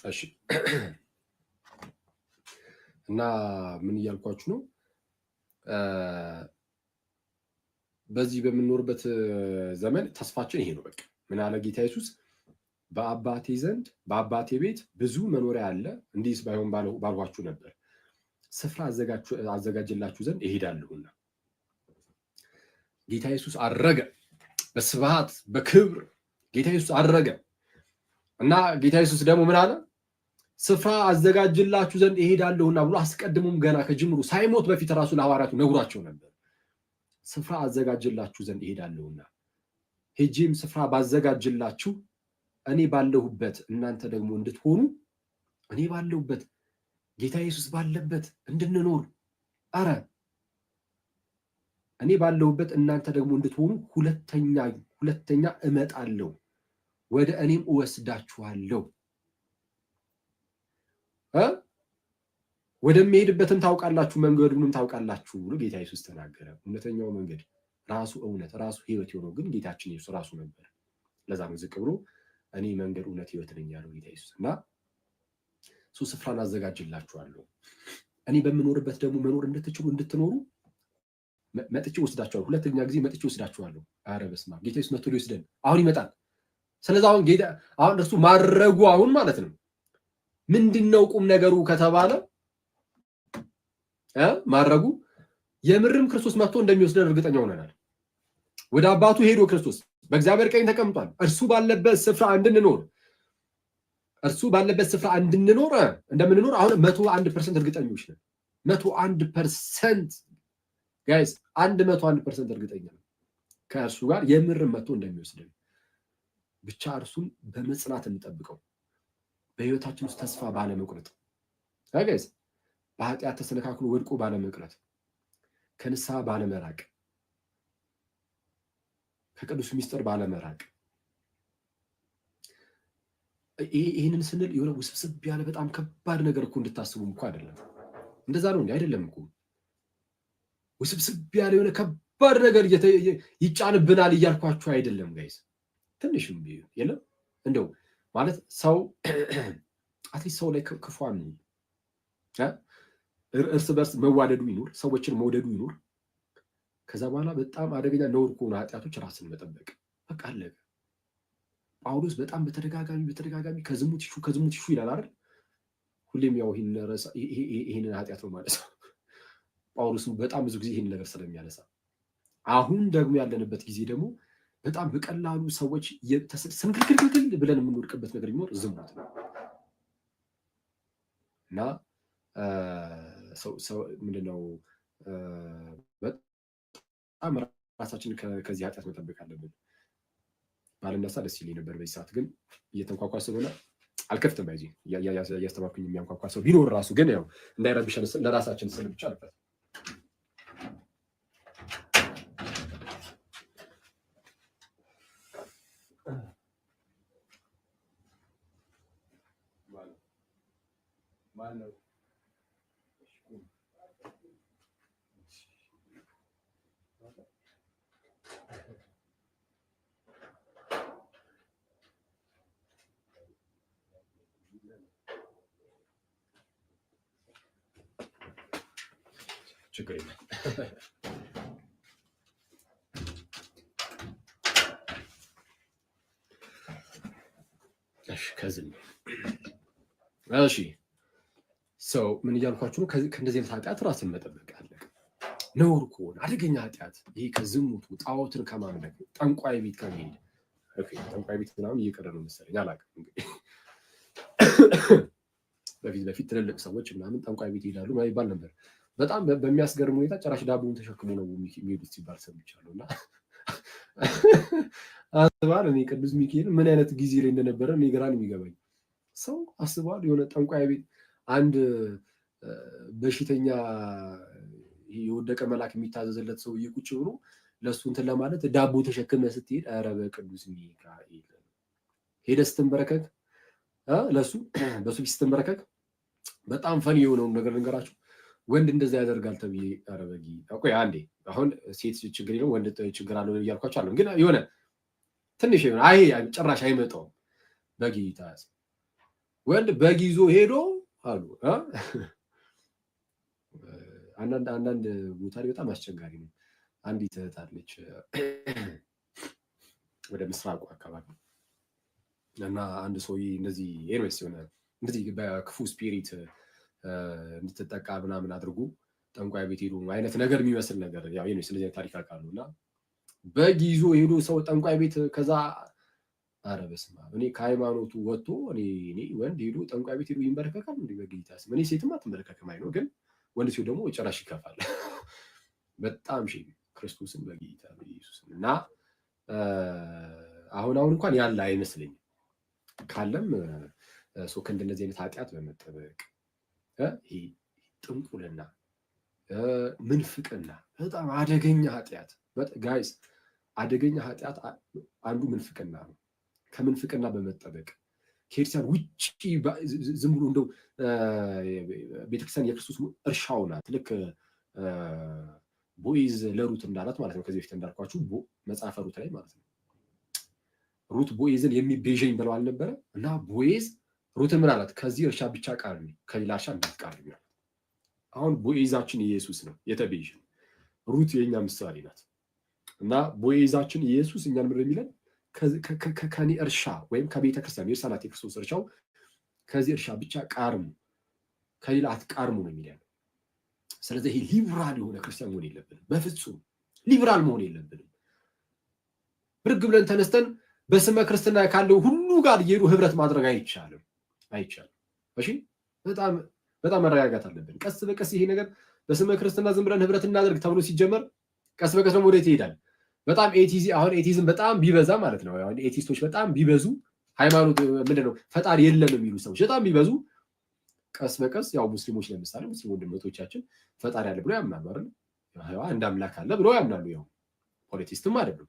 እሺ እና ምን እያልኳችሁ ነው? በዚህ በምንኖርበት ዘመን ተስፋችን ይሄ ነው። በቃ ምን አለ ጌታ ኢየሱስ? በአባቴ ዘንድ በአባቴ ቤት ብዙ መኖሪያ አለ፣ እንዲህስ ባይሆን ባልኋችሁ ነበር። ስፍራ አዘጋጅላችሁ ዘንድ እሄዳለሁና። ጌታ ኢየሱስ አረገ፣ በስብሐት በክብር ጌታ ኢየሱስ አረገ እና ጌታ ኢየሱስ ደግሞ ምን አለ? ስፍራ አዘጋጅላችሁ ዘንድ እሄዳለሁና ብሎ አስቀድሞም ገና ከጅምሩ ሳይሞት በፊት ራሱ ለሐዋርያቱ ነግሯቸው ነበር። ስፍራ አዘጋጅላችሁ ዘንድ እሄዳለሁና ሄጄም ስፍራ ባዘጋጅላችሁ እኔ ባለሁበት እናንተ ደግሞ እንድትሆኑ፣ እኔ ባለሁበት ጌታ ኢየሱስ ባለበት እንድንኖር፣ አረ እኔ ባለሁበት እናንተ ደግሞ እንድትሆኑ ሁለተኛ እመጣለሁ፣ ወደ እኔም እወስዳችኋለሁ፣ ወደሚሄድበትም ታውቃላችሁ፣ መንገዱንም ታውቃላችሁ ብሎ ጌታ ኢየሱስ ተናገረ። እውነተኛው መንገድ ራሱ እውነት ራሱ ሕይወት የሆነው ግን ጌታችን ኢየሱስ ራሱ ነበር። ለዛ ነው ዝቅ ብሎ እኔ መንገድ እውነት ሕይወት ነኝ ያለው ጌታ ኢየሱስ። እና ስፍራን አዘጋጅላችኋለሁ፣ እኔ በምኖርበት ደግሞ መኖር እንድትችሉ እንድትኖሩ መጥቼ ወስዳችኋለሁ። ሁለተኛ ጊዜ መጥቼ ወስዳችኋለሁ። ኧረ በስመ አብ! ጌታ ኢየሱስ መጥቶ ሊወስደን አሁን ይመጣል። ስለዚህ አሁን እርሱ ማድረጉ አሁን ማለት ነው ምንድነው ቁም ነገሩ ከተባለ ማድረጉ የምርም ክርስቶስ መጥቶ እንደሚወስደን እርግጠኛ ሆነናል። ወደ አባቱ ሄዶ ክርስቶስ በእግዚአብሔር ቀኝ ተቀምጧል። እርሱ ባለበት ስፍራ እንድንኖር እንደምንኖር አሁን 101% እርግጠኞች ነን። 101% ጋይስ 101% እርግጠኛ ነን ከእርሱ ጋር የምርም መጥቶ እንደሚወስደን። ብቻ እርሱን በመጽናት እንጠብቀው፣ በህይወታችን ውስጥ ተስፋ ባለመቁረጥ ጋይስ፣ በኃጢአት ተሰነካክሎ ወድቆ ባለመቅረት፣ ከንስሐ ባለመራቅ፣ ከቅዱስ ሚስጥር ባለመራቅ። ይህንን ስንል የሆነ ውስብስብ ያለ በጣም ከባድ ነገር እኮ እንድታስቡም እኮ አይደለም። እንደዛ ነው እንዴ? አይደለም እኮ ውስብስብ ያለ የሆነ ከባድ ነገር ይጫንብናል እያልኳችሁ አይደለም ጋይስ። ትንሽም ቢሆን የለም እንደው ማለት ሰው አትሊስት ሰው ላይ ክፉ ነው። እርስ በርስ መዋደዱ ይኖር፣ ሰዎችን መውደዱ ይኖር። ከዛ በኋላ በጣም አደገኛ ነውር ከሆኑ ኃጢአቶች ራስን መጠበቅ፣ በቃ አለቀ። ጳውሎስ በጣም በተደጋጋሚ ከዝሙት ይሹ ይላል አይደል? ሁሌም ያው ይህንን ኃጢአት ነው ማለት ነው። ጳውሎስ በጣም ብዙ ጊዜ ይህን ነገር ስለሚያነሳ፣ አሁን ደግሞ ያለንበት ጊዜ ደግሞ በጣም በቀላሉ ሰዎች ስንክልክልክል ብለን የምንወድቅበት ነገር ቢኖር ዝሙት ነው እና ሰው ምንድነው በጣም ራሳችን ከዚህ ኃጢአት መጠበቅ አለብን። ባልነሳ ደስ ይለኝ ነበር። በዚህ ሰዓት ግን እየተንኳኳ ስለሆነ አልከፍትም። ባይዚ እያስተማርኩኝ የሚያንኳኳ ሰው ቢኖር ራሱ ግን ያው እንዳይረብሸን ለራሳችን ስል ብቻ አልፈት። ማነው ችግር የለም። እሺ ሰው ምን እያልኳችሁ ነው? ከእንደዚህ አይነት ኃጢአት ራስን መጠበቅ አለ። ነውር ከሆነ አደገኛ ኃጢአት ይሄ ከዝሙቱ፣ ጣዖትን ከማምለክ፣ ጠንቋይ ቤት ከመሄድ ጠንቋይ ቤት ምናምን እየቀረ ነው መሰለኝ አላውቅም። እንግዲህ በፊት ትልልቅ ሰዎች ምናምን ጠንቋይ ቤት ይሄዳሉ ይባል ነበር። በጣም በሚያስገርም ሁኔታ ጭራሽ ዳቦውን ተሸክሞ ነው የሚሄዱት ሲባል ሰምቻለሁ። እና አስባል እኔ ቅዱስ ሚካኤል ምን አይነት ጊዜ ላይ እንደነበረ እኔ ግራ ነው የሚገባኝ። ሰው አስባል የሆነ ጠንቋይ ቤት አንድ በሽተኛ የወደቀ መልአክ የሚታዘዝለት ሰውዬ ቁጭ ብሎ ለሱ እንትን ለማለት ዳቦ ተሸክመ ስትሄድ፣ ኧረ በቅዱስ ሚካኤል ሄደ ስትንበረከክ ለሱ በሱ ፊት ስትንበረከክ፣ በጣም ፈኒ የሆነውን ነገር ልንገራችሁ። ወንድ እንደዛ ያደርጋል ተብዬ ኧረ በጌታ ቆይ አንዴ፣ አሁን ሴት ችግር የለውም ወንድ ችግር አለው እያልኳቸው አለም፣ ግን የሆነ ትንሽ የሆነ አይ ጭራሽ አይመጣውም በጌታ ወንድ በግ ይዞ ሄዶ አሉ። አንዳንድ ቦታ ላይ በጣም አስቸጋሪ ነው። አንዲት እህት አለች ወደ ምስራቁ አካባቢ እና አንድ ሰውዬ እንደዚህ ኤርዌስ የሆነ እንደዚህ በክፉ ስፒሪት እንድትጠቃ ምናምን አድርጉ ጠንቋይ ቤት ሄዱ አይነት ነገር የሚመስል ነገር ያው ይሄ ስለዚህ ታሪክ አውቃለሁ እና በግ ይዞ ሄዶ ሰው ጠንቋይ ቤት ከዛ ኧረ በስመ አብ እኔ ከሃይማኖቱ ወጥቶ እኔ ወንድ ሄዶ ጠንቋይ ቤት ሄዶ ይንበረከካል እንዴ? በጌታ ስም እኔ ሴትም አትንበረከክም አይ ነው ግን ወንድ ሲሆን ደግሞ ጭራሽ ይከፋል። በጣም ሺ ክርስቶስን በጌታ በኢየሱስ እና አሁን እንኳን ያለ አይመስለኝም። ካለም ሰው ከእንደዚህ አይነት ኃጢአት በመጠበቅ ይሄ ጥንቁልና ምንፍቅና በጣም አደገኛ ኃጢአት ጋይስ፣ አደገኛ ኃጢአት አንዱ ምንፍቅና ነው። ከምንፍቅና በመጠበቅ ከክርስቲያን ውጪ ዝም ብሎ እንደው ቤተክርስቲያን የክርስቶስ እርሻው ናት። ልክ ቦይዝ ለሩት እንዳላት ማለት ነው። ከዚህ በፊት እንዳልኳችሁ መጽሐፈ ሩት ላይ ማለት ነው። ሩት ቦይዝን የሚቤዠኝ ብለው አልነበረ እና ቦይዝ ሩትን ምን አላት? ከዚህ እርሻ ብቻ ቃርሚ፣ ከሌላ እርሻ እንዳትቃርሚ አላት። አሁን ቦይዛችን ኢየሱስ ነው የተቤዠን። ሩት የኛ ምሳሌ ናት እና ቦይዛችን ኢየሱስ እኛን ምድር የሚለን ከኔ እርሻ ወይም ከቤተ ክርስቲያን የእርሻ ናት የክርስቶስ እርሻው፣ ከዚህ እርሻ ብቻ ቃርሙ፣ ከሌላ አትቃርሙ ነው የሚለን። ስለዚህ ይሄ ሊብራል የሆነ ክርስቲያን መሆን የለብንም። በፍጹም ሊብራል መሆን የለብንም። ብርግ ብለን ተነስተን በስመ ክርስትና ካለው ሁሉ ጋር እየሄዱ ህብረት ማድረግ አይቻልም። እሺ በጣም መረጋጋት አለብን። ቀስ በቀስ ይሄ ነገር በስመ ክርስትና ዝም ብለን ህብረት እናደርግ ተብሎ ሲጀመር ቀስ በቀስ ደግሞ ወዴት ይሄዳል? በጣም አሁን ኤቲዝም በጣም ቢበዛ ማለት ነው። አሁን ኤቲስቶች በጣም ቢበዙ፣ ሃይማኖት ምንድነው ፈጣሪ የለም የሚሉ ሰዎች በጣም ቢበዙ፣ ቀስ በቀስ ያው ሙስሊሞች ለምሳሌ ሙስሊም ወንድሞቻችን ፈጣሪ አለ ብሎ ያምናሉ አይደል? አንድ አምላክ አለ ብሎ ያምናሉ። ያው ፖለቲስትም አይደሉም።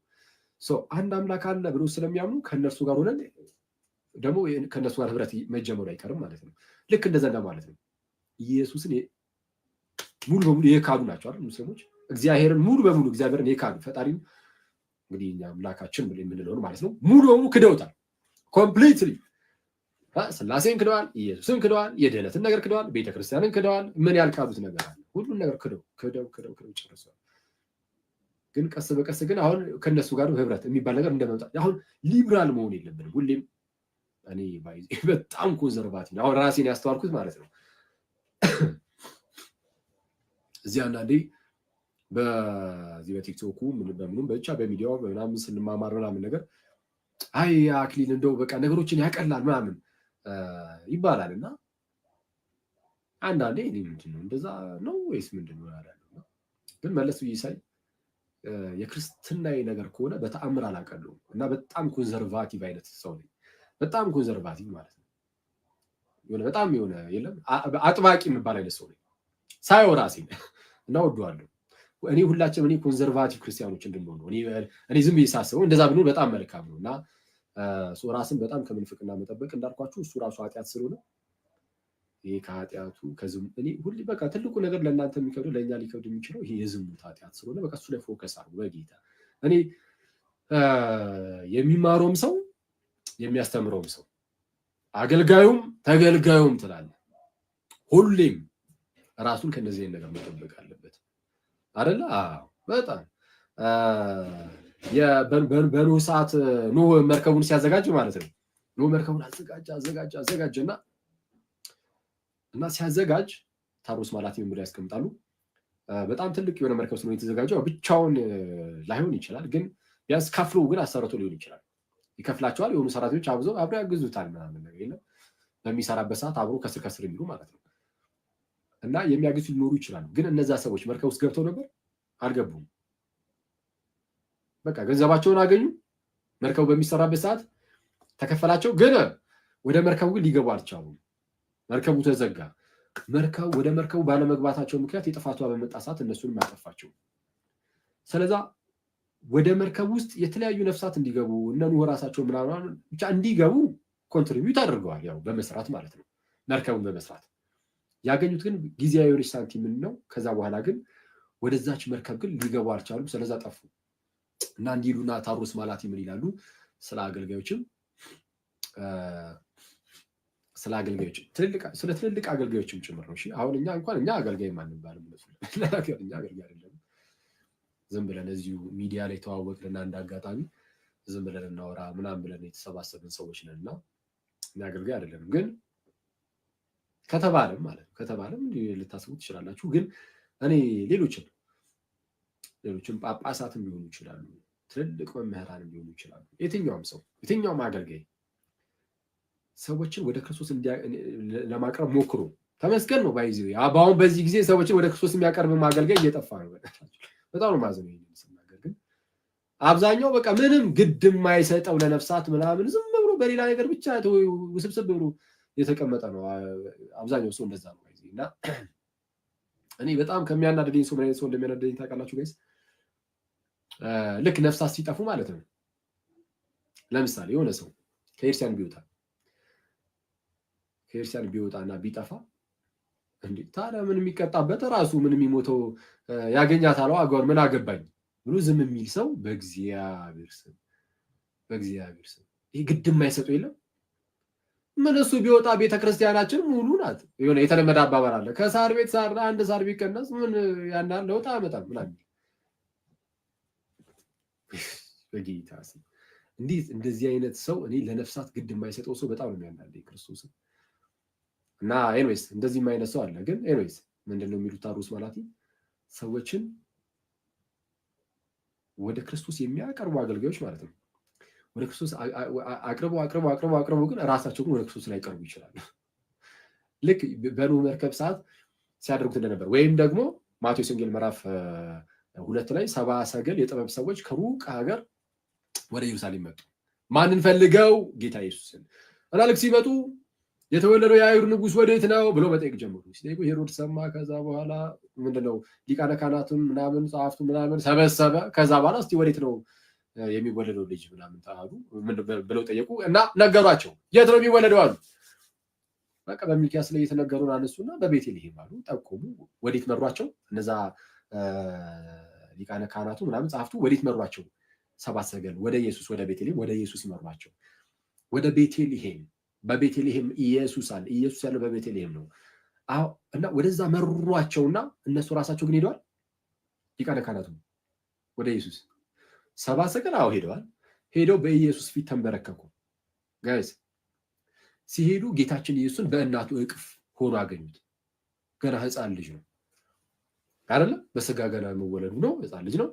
አንድ አምላክ አለ ብሎ ስለሚያምኑ ከነርሱ ጋር ሆነን ደግሞ ከነሱ ጋር ህብረት መጀመሩ አይቀርም ማለት ነው። ልክ እንደዛ ማለት ነው። ኢየሱስን ሙሉ በሙሉ የካዱ ናቸው አይደል ሙስሊሞች። እግዚአብሔርን ሙሉ በሙሉ እግዚአብሔርን የካዱ ፈጣሪም እንግዲህ እኛ አምላካችን ብለን የምንለውን ማለት ነው ሙሉ በሙሉ ክደውታል። ኮምፕሊትሊ ስላሴን ክደዋል፣ ኢየሱስን ክደዋል፣ የድህነትን ነገር ክደዋል፣ ቤተክርስቲያንን ክደዋል። ምን ያልካዱት ነገር አለ? ሁሉን ነገር ክደው ጨርሰዋል። ግን ቀስ በቀስ ግን አሁን ከነሱ ጋር ህብረት የሚባል ነገር እንደመምጣት አሁን ሊብራል መሆን የለብንም። ሁሌም እኔ በጣም ኮንዘርቫቲቭ አሁን ራሴን ያስተዋልኩት ማለት ነው። እዚህ አንዳንዴ በዚህ በቲክቶኩ በምኑም ብቻ በሚዲያው ምናምን ስንማማር ምናምን ነገር አይ አክሊል እንደው በቃ ነገሮችን ያቀላል ምናምን ይባላል እና አንዳንዴ ምንድን ነው እንደዛ ነው ወይስ ምንድን ነው ያለው? ግን መለስ ብዬ ሳይ የክርስትናዊ ነገር ከሆነ በተአምር አላቀለውም እና በጣም ኮንዘርቫቲቭ አይነት ሰው ነኝ። በጣም ኮንዘርቫቲቭ ማለት ነው የሆነ በጣም የሆነ የለም አጥባቂ የሚባል አይነት ሰው ነኝ ሳይው ራሴ እና ወደዋለሁ። እኔ ሁላችንም ኮንዘርቫቲቭ ክርስቲያኖች እንድንሆን እኔ ዝም ብዬ ሳስበው እንደዛ ብንሆን በጣም መልካም ነው እና ራስን በጣም ከምንፍቅና መጠበቅ እንዳልኳችሁ እሱ ራሱ ኃጢአት ስለሆነ ይሄ ከኃጢአቱ እኔ ሁሌ በቃ ትልቁ ነገር ለእናንተ የሚከብደው ለእኛ ሊከብድ የሚችለው ይሄ የዝሙት ኃጢአት ስለሆነ በቃ እሱ ላይ ፎከስ አድርጉ በጌታ። እኔ የሚማረውም ሰው የሚያስተምረውም ሰው አገልጋዩም ተገልጋዩም ትላለ ሁሌም ራሱን ከነዚህ ነገር መጠበቅ አለበት አይደለ? በጣም በኖህ ሰዓት ኖህ መርከቡን ሲያዘጋጅ ማለት ነው። ኖህ መርከቡን አዘጋጀና እና ሲያዘጋጅ ታሮስ ማለት የሚል ያስቀምጣሉ። በጣም ትልቅ የሆነ መርከብ ስለሆነ የተዘጋጀው ብቻውን ላይሆን ይችላል፣ ግን ቢያንስ ከፍሎ ግን አሰርቶ ሊሆን ይችላል። ይከፍላቸዋል። የሆኑ ሰራተኞች አብረው ያግዙታል ምናምን ነገር የለም በሚሰራበት ሰዓት አብሮ ከስር የሚሉ ማለት ነው። እና የሚያግዙ ሊኖሩ ይችላሉ። ግን እነዛ ሰዎች መርከብ ውስጥ ገብተው ነበር? አልገቡም። በቃ ገንዘባቸውን አገኙ። መርከቡ በሚሰራበት ሰዓት ተከፈላቸው። ግን ወደ መርከቡ ግን ሊገቡ አልቻሉም። መርከቡ ተዘጋ። ወደ መርከቡ ባለመግባታቸው ምክንያት የጥፋቷ በመጣ ሰዓት እነሱንም ያጠፋቸው። ስለዛ ወደ መርከቡ ውስጥ የተለያዩ ነፍሳት እንዲገቡ እነ ኖህ ራሳቸው ምናምን ብቻ እንዲገቡ ኮንትሪቢዩት አድርገዋል። ያው በመስራት ማለት ነው። መርከቡን በመስራት ያገኙት ግን ጊዜያዊ የሆነች ሳንቲም ነው። ከዛ በኋላ ግን ወደዛች መርከብ ግን ሊገቡ አልቻሉም። ስለዛ ጠፉ እና እንዲሉና ታሮስ ማለት ምን ይላሉ? ስለ አገልጋዮችም ስለ ትልልቅ አገልጋዮችም ጭምር ነው። እሺ አሁን እኛ አገልጋይ ማንባልም እኛ አገልጋይ አይደለም። ዝም ብለን እዚሁ ሚዲያ ላይ ተዋወቅንና እንዳጋጣሚ ዝም ብለን እናወራ ምናምን ብለን የተሰባሰብን ሰዎች ነን እና እኛ አገልጋይ አይደለንም። ግን ከተባለም ማለት ነው ከተባለም እንዲህ ልታስቡ ትችላላችሁ። ግን እኔ ሌሎችም ጳጳሳትም ሊሆኑ ይችላሉ፣ ትልልቅ መምህራንም ሊሆኑ ይችላሉ። የትኛውም ሰው የትኛውም አገልጋይ ሰዎችን ወደ ክርስቶስ ለማቅረብ ሞክሮ ተመስገን ነው ባይዚ። አሁን በዚህ ጊዜ ሰዎችን ወደ ክርስቶስ የሚያቀርብ አገልጋይ እየጠፋ ነው። በጣም ነው ማዘን ይሄን ስናገር። ግን አብዛኛው በቃ ምንም ግድ የማይሰጠው ለነፍሳት ምናምን ዝም ብሎ በሌላ ነገር ብቻ ውስብስብ ብሎ የተቀመጠ ነው። አብዛኛው ሰው እንደዛ ነው ባይዚ። እና እኔ በጣም ከሚያናድደኝ ሰው ምን አይነት ሰው እንደሚያናድደኝ ታውቃላችሁ ጋይስ? ልክ ነፍሳት ሲጠፉ ማለት ነው። ለምሳሌ የሆነ ሰው ከኤርሲያን ቢወጣና ቢጠፋ እንዴ ታዲያ ምን የሚቀጣበት ራሱ ምን የሚሞተው ያገኛታል አገር ምን አገባኝ ብሎ ዝም የሚል ሰው በእግዚአብሔር ስም ይሄ ግድ የማይሰጠው የለም። ምን እሱ ቢወጣ ቤተክርስቲያናችን ሙሉ ናት። የሆነ የተለመደ አባባል አለ፣ ከሳር ቤት አንድ ሳር ቢቀነስ ምን ያናል ለውጥ አያመጣም ምናምን። በጌታ ስም እንዴት እንደዚህ አይነት ሰው እኔ ለነፍሳት ግድ የማይሰጠው ሰው በጣም ነው የሚያናደኝ ክርስቶስን። እና ኤንዌይስ እንደዚህ የማይነት ሰው አለ። ግን ኤንዌይስ ምንድነው የሚሉት አሩስ ማላቲ ሰዎችን ወደ ክርስቶስ የሚያቀርቡ አገልጋዮች ማለት ነው። ወደ ክርስቶስ አቅርበው ግን ራሳቸው ግን ወደ ክርስቶስ ላይ ቀርቡ ይችላሉ። ልክ በኖህ መርከብ ሰዓት ሲያደርጉት እንደነበር ወይም ደግሞ ማቴዎስ ወንጌል ምዕራፍ 2 ላይ 70 ሰገል የጥበብ ሰዎች ከሩቅ ሀገር ወደ ኢየሩሳሌም መጡ። ማንን ፈልገው? ጌታ ኢየሱስን። እና ልክ ሲመጡ የተወለደው የአይሁድ ንጉሥ ወዴት ነው ብሎ መጠየቅ ጀመሩ። ሲጠይቁ ሄሮድስ ሰማ። ከዛ በኋላ ምንድነው ሊቃነ ካህናቱም ምናምን ጸሐፍቱ ምናምን ሰበሰበ። ከዛ በኋላ እስቲ ወዴት ነው የሚወለደው ልጅ ምናምን ታሉ ብለው ጠየቁ እና ነገሯቸው። የት ነው የሚወለደው አሉ። በቃ በሚክያስ ላይ የተነገሩን አነሱና በቤተልሔም አሉ፣ ጠቆሙ። ወዴት መሯቸው? እነዛ ሊቃነ ካህናቱ ምናምን ጸሐፍቱ ወዴት መሯቸው? 7 ሰገል ወደ ኢየሱስ ወደ ቤተልሔም ወደ ኢየሱስ መሯቸው። ወደ ቤተልሔም በቤተልሔም ኢየሱስ አለ። ኢየሱስ ያለው በቤተልሔም ነው። እና ወደዛ መሯቸውና እነሱ ራሳቸው ግን ሄደዋል። ሊቃነ ካህናቱ ወደ ኢየሱስ 7 ሰገል ሄደዋል። ሄደው በኢየሱስ ፊት ተንበረከኩ። ጋይስ ሲሄዱ ጌታችን ኢየሱስን በእናቱ እቅፍ ሆኖ አገኙት። ገና ሕፃን ልጅ ነው አይደለም፣ በስጋ ገና መወለዱ ነው። ሕፃን ልጅ ነው።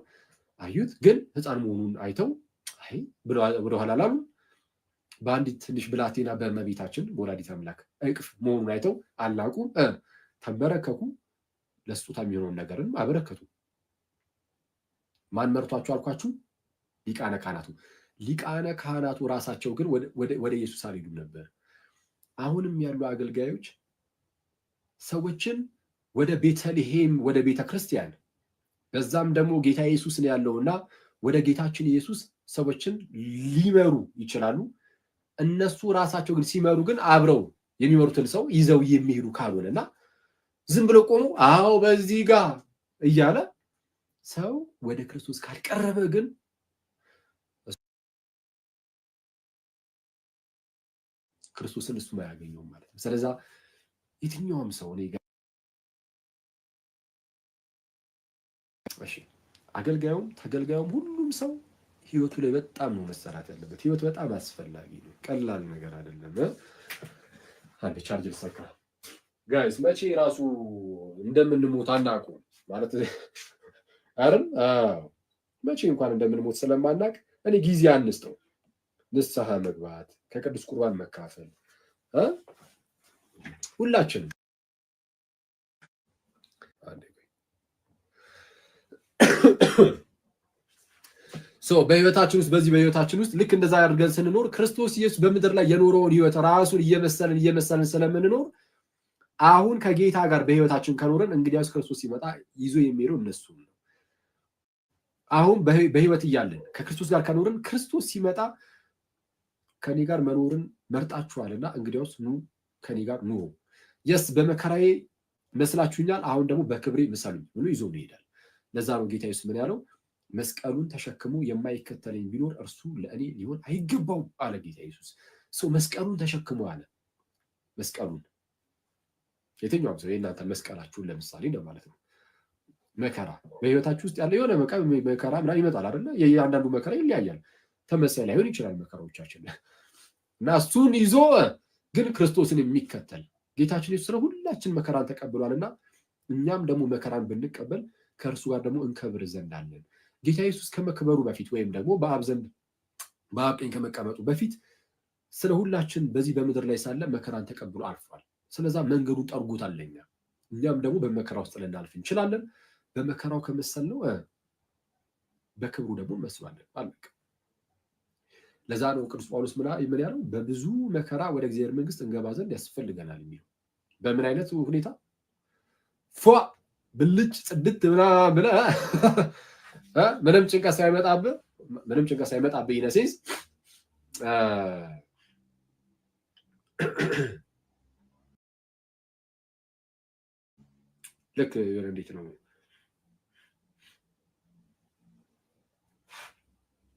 አዩት። ግን ሕፃን መሆኑን አይተው አይ ወደኋላ ላሉ በአንዲት ትንሽ ብላቴና በእመቤታችን በወላዲተ አምላክ እቅፍ መሆኑን አይተው አላቁ፣ ተንበረከኩ። ለስጦታ የሚሆነውን ነገርን አበረከቱ። ማን መርቷቸው አልኳችሁ? ሊቃነ ካህናቱ። ሊቃነ ካህናቱ ራሳቸው ግን ወደ ኢየሱስ አልሄዱም ነበር። አሁንም ያሉ አገልጋዮች ሰዎችን ወደ ቤተልሔም ወደ ቤተ ክርስቲያን በዛም ደግሞ ጌታ ኢየሱስ ነው ያለውና ወደ ጌታችን ኢየሱስ ሰዎችን ሊመሩ ይችላሉ። እነሱ ራሳቸው ግን ሲመሩ ግን አብረው የሚመሩትን ሰው ይዘው የሚሄዱ ካልሆነና ዝም ብለው ቆሙ በዚህ ጋር እያለ ሰው ወደ ክርስቶስ ካልቀረበ ግን ክርስቶስን እሱ አያገኘውም ማለት ነው። ስለዚህ የትኛውም ሰው አገልጋዩም ተገልጋዩም ሁሉም ሰው ህይወቱ ላይ በጣም ነው መሰራት ያለበት። ህይወት በጣም አስፈላጊ ነው፣ ቀላል ነገር አይደለም። አንዴ ቻርጅ ልሰካ ጋይስ። መቼ ራሱ እንደምንሞት አናውቅም ማለት አይደል? መቼ እንኳን እንደምንሞት ስለማናውቅ እኔ ጊዜ አንስጠው። ንስሐ መግባት፣ ከቅዱስ ቁርባን መካፈል ሁላችንም በህይወታችን ውስጥ ልክ እንደዛ አድርገን ስንኖር ክርስቶስ ኢየሱስ በምድር ላይ የኖረውን ህይወት ራሱን እየመሰልን ስለምንኖር አሁን ከጌታ ጋር በህይወታችን ከኖርን እንግዲያውስ ክርስቶስ ሲመጣ ይዞ የሚሄደው እነሱ ነው። አሁን በህይወት እያለን ከክርስቶስ ጋር ከኖርን ክርስቶስ ሲመጣ ከኔ ጋር መኖርን መርጣችኋልና እንግዲያውስ ኑ ከኔ ጋር ኑሩ። በመከራዬ መስላችሁኛል፣ አሁን ደግሞ በክብሬ ምሰሉኝ ብሎ ይዞ ይሄዳል። ለዛ ነው ጌታ ኢየሱስ ምን ያለው? መስቀሉን ተሸክሞ የማይከተለኝ ቢኖር እርሱ ለእኔ ሊሆን አይገባውም አለ ጌታ ኢየሱስ። መስቀሉን ተሸክሞ አለ። መስቀሉን የትኛውም ሰው የእናንተ መስቀላችሁን ለምሳሌ ነው ማለት ነው። መከራ በህይወታችሁ ውስጥ ያለ የሆነ መከራ ምናምን ይመጣል አይደለ? የአንዳንዱ መከራ ይለያያል፣ ተመሳሳይ ላይሆን ይችላል መከራዎቻችን እና እሱን ይዞ ግን ክርስቶስን የሚከተል ጌታችን ኢየሱስ ስለ ሁላችን መከራን ተቀብሏልና እኛም ደግሞ መከራን ብንቀበል ከእርሱ ጋር ደግሞ እንከብር ዘንድ አለን። ጌታ ኢየሱስ ከመክበሩ በፊት ወይም ደግሞ በአብ ዘንድ በአብ ቀኝ ከመቀመጡ በፊት ስለ ሁላችን በዚህ በምድር ላይ ሳለ መከራን ተቀብሎ አልፏል። ስለዛ መንገዱን ጠርጎታል ለኛ። እኛም ደግሞ በመከራ ውስጥ ልናልፍ እንችላለን። በመከራው ከመሰልነው በክብሩ ደግሞ እንመስላለን። አለቀ። ለዛ ነው ቅዱስ ጳውሎስ ምን ያለው? በብዙ መከራ ወደ እግዚአብሔር መንግስት እንገባ ዘንድ ያስፈልገናል የሚለው። በምን አይነት ሁኔታ? ፏ ብልጭ ጽድት ብለህ ምንም ጭንቀት ሳይመጣብህ ይነሴስ ልክ እንዴት ነው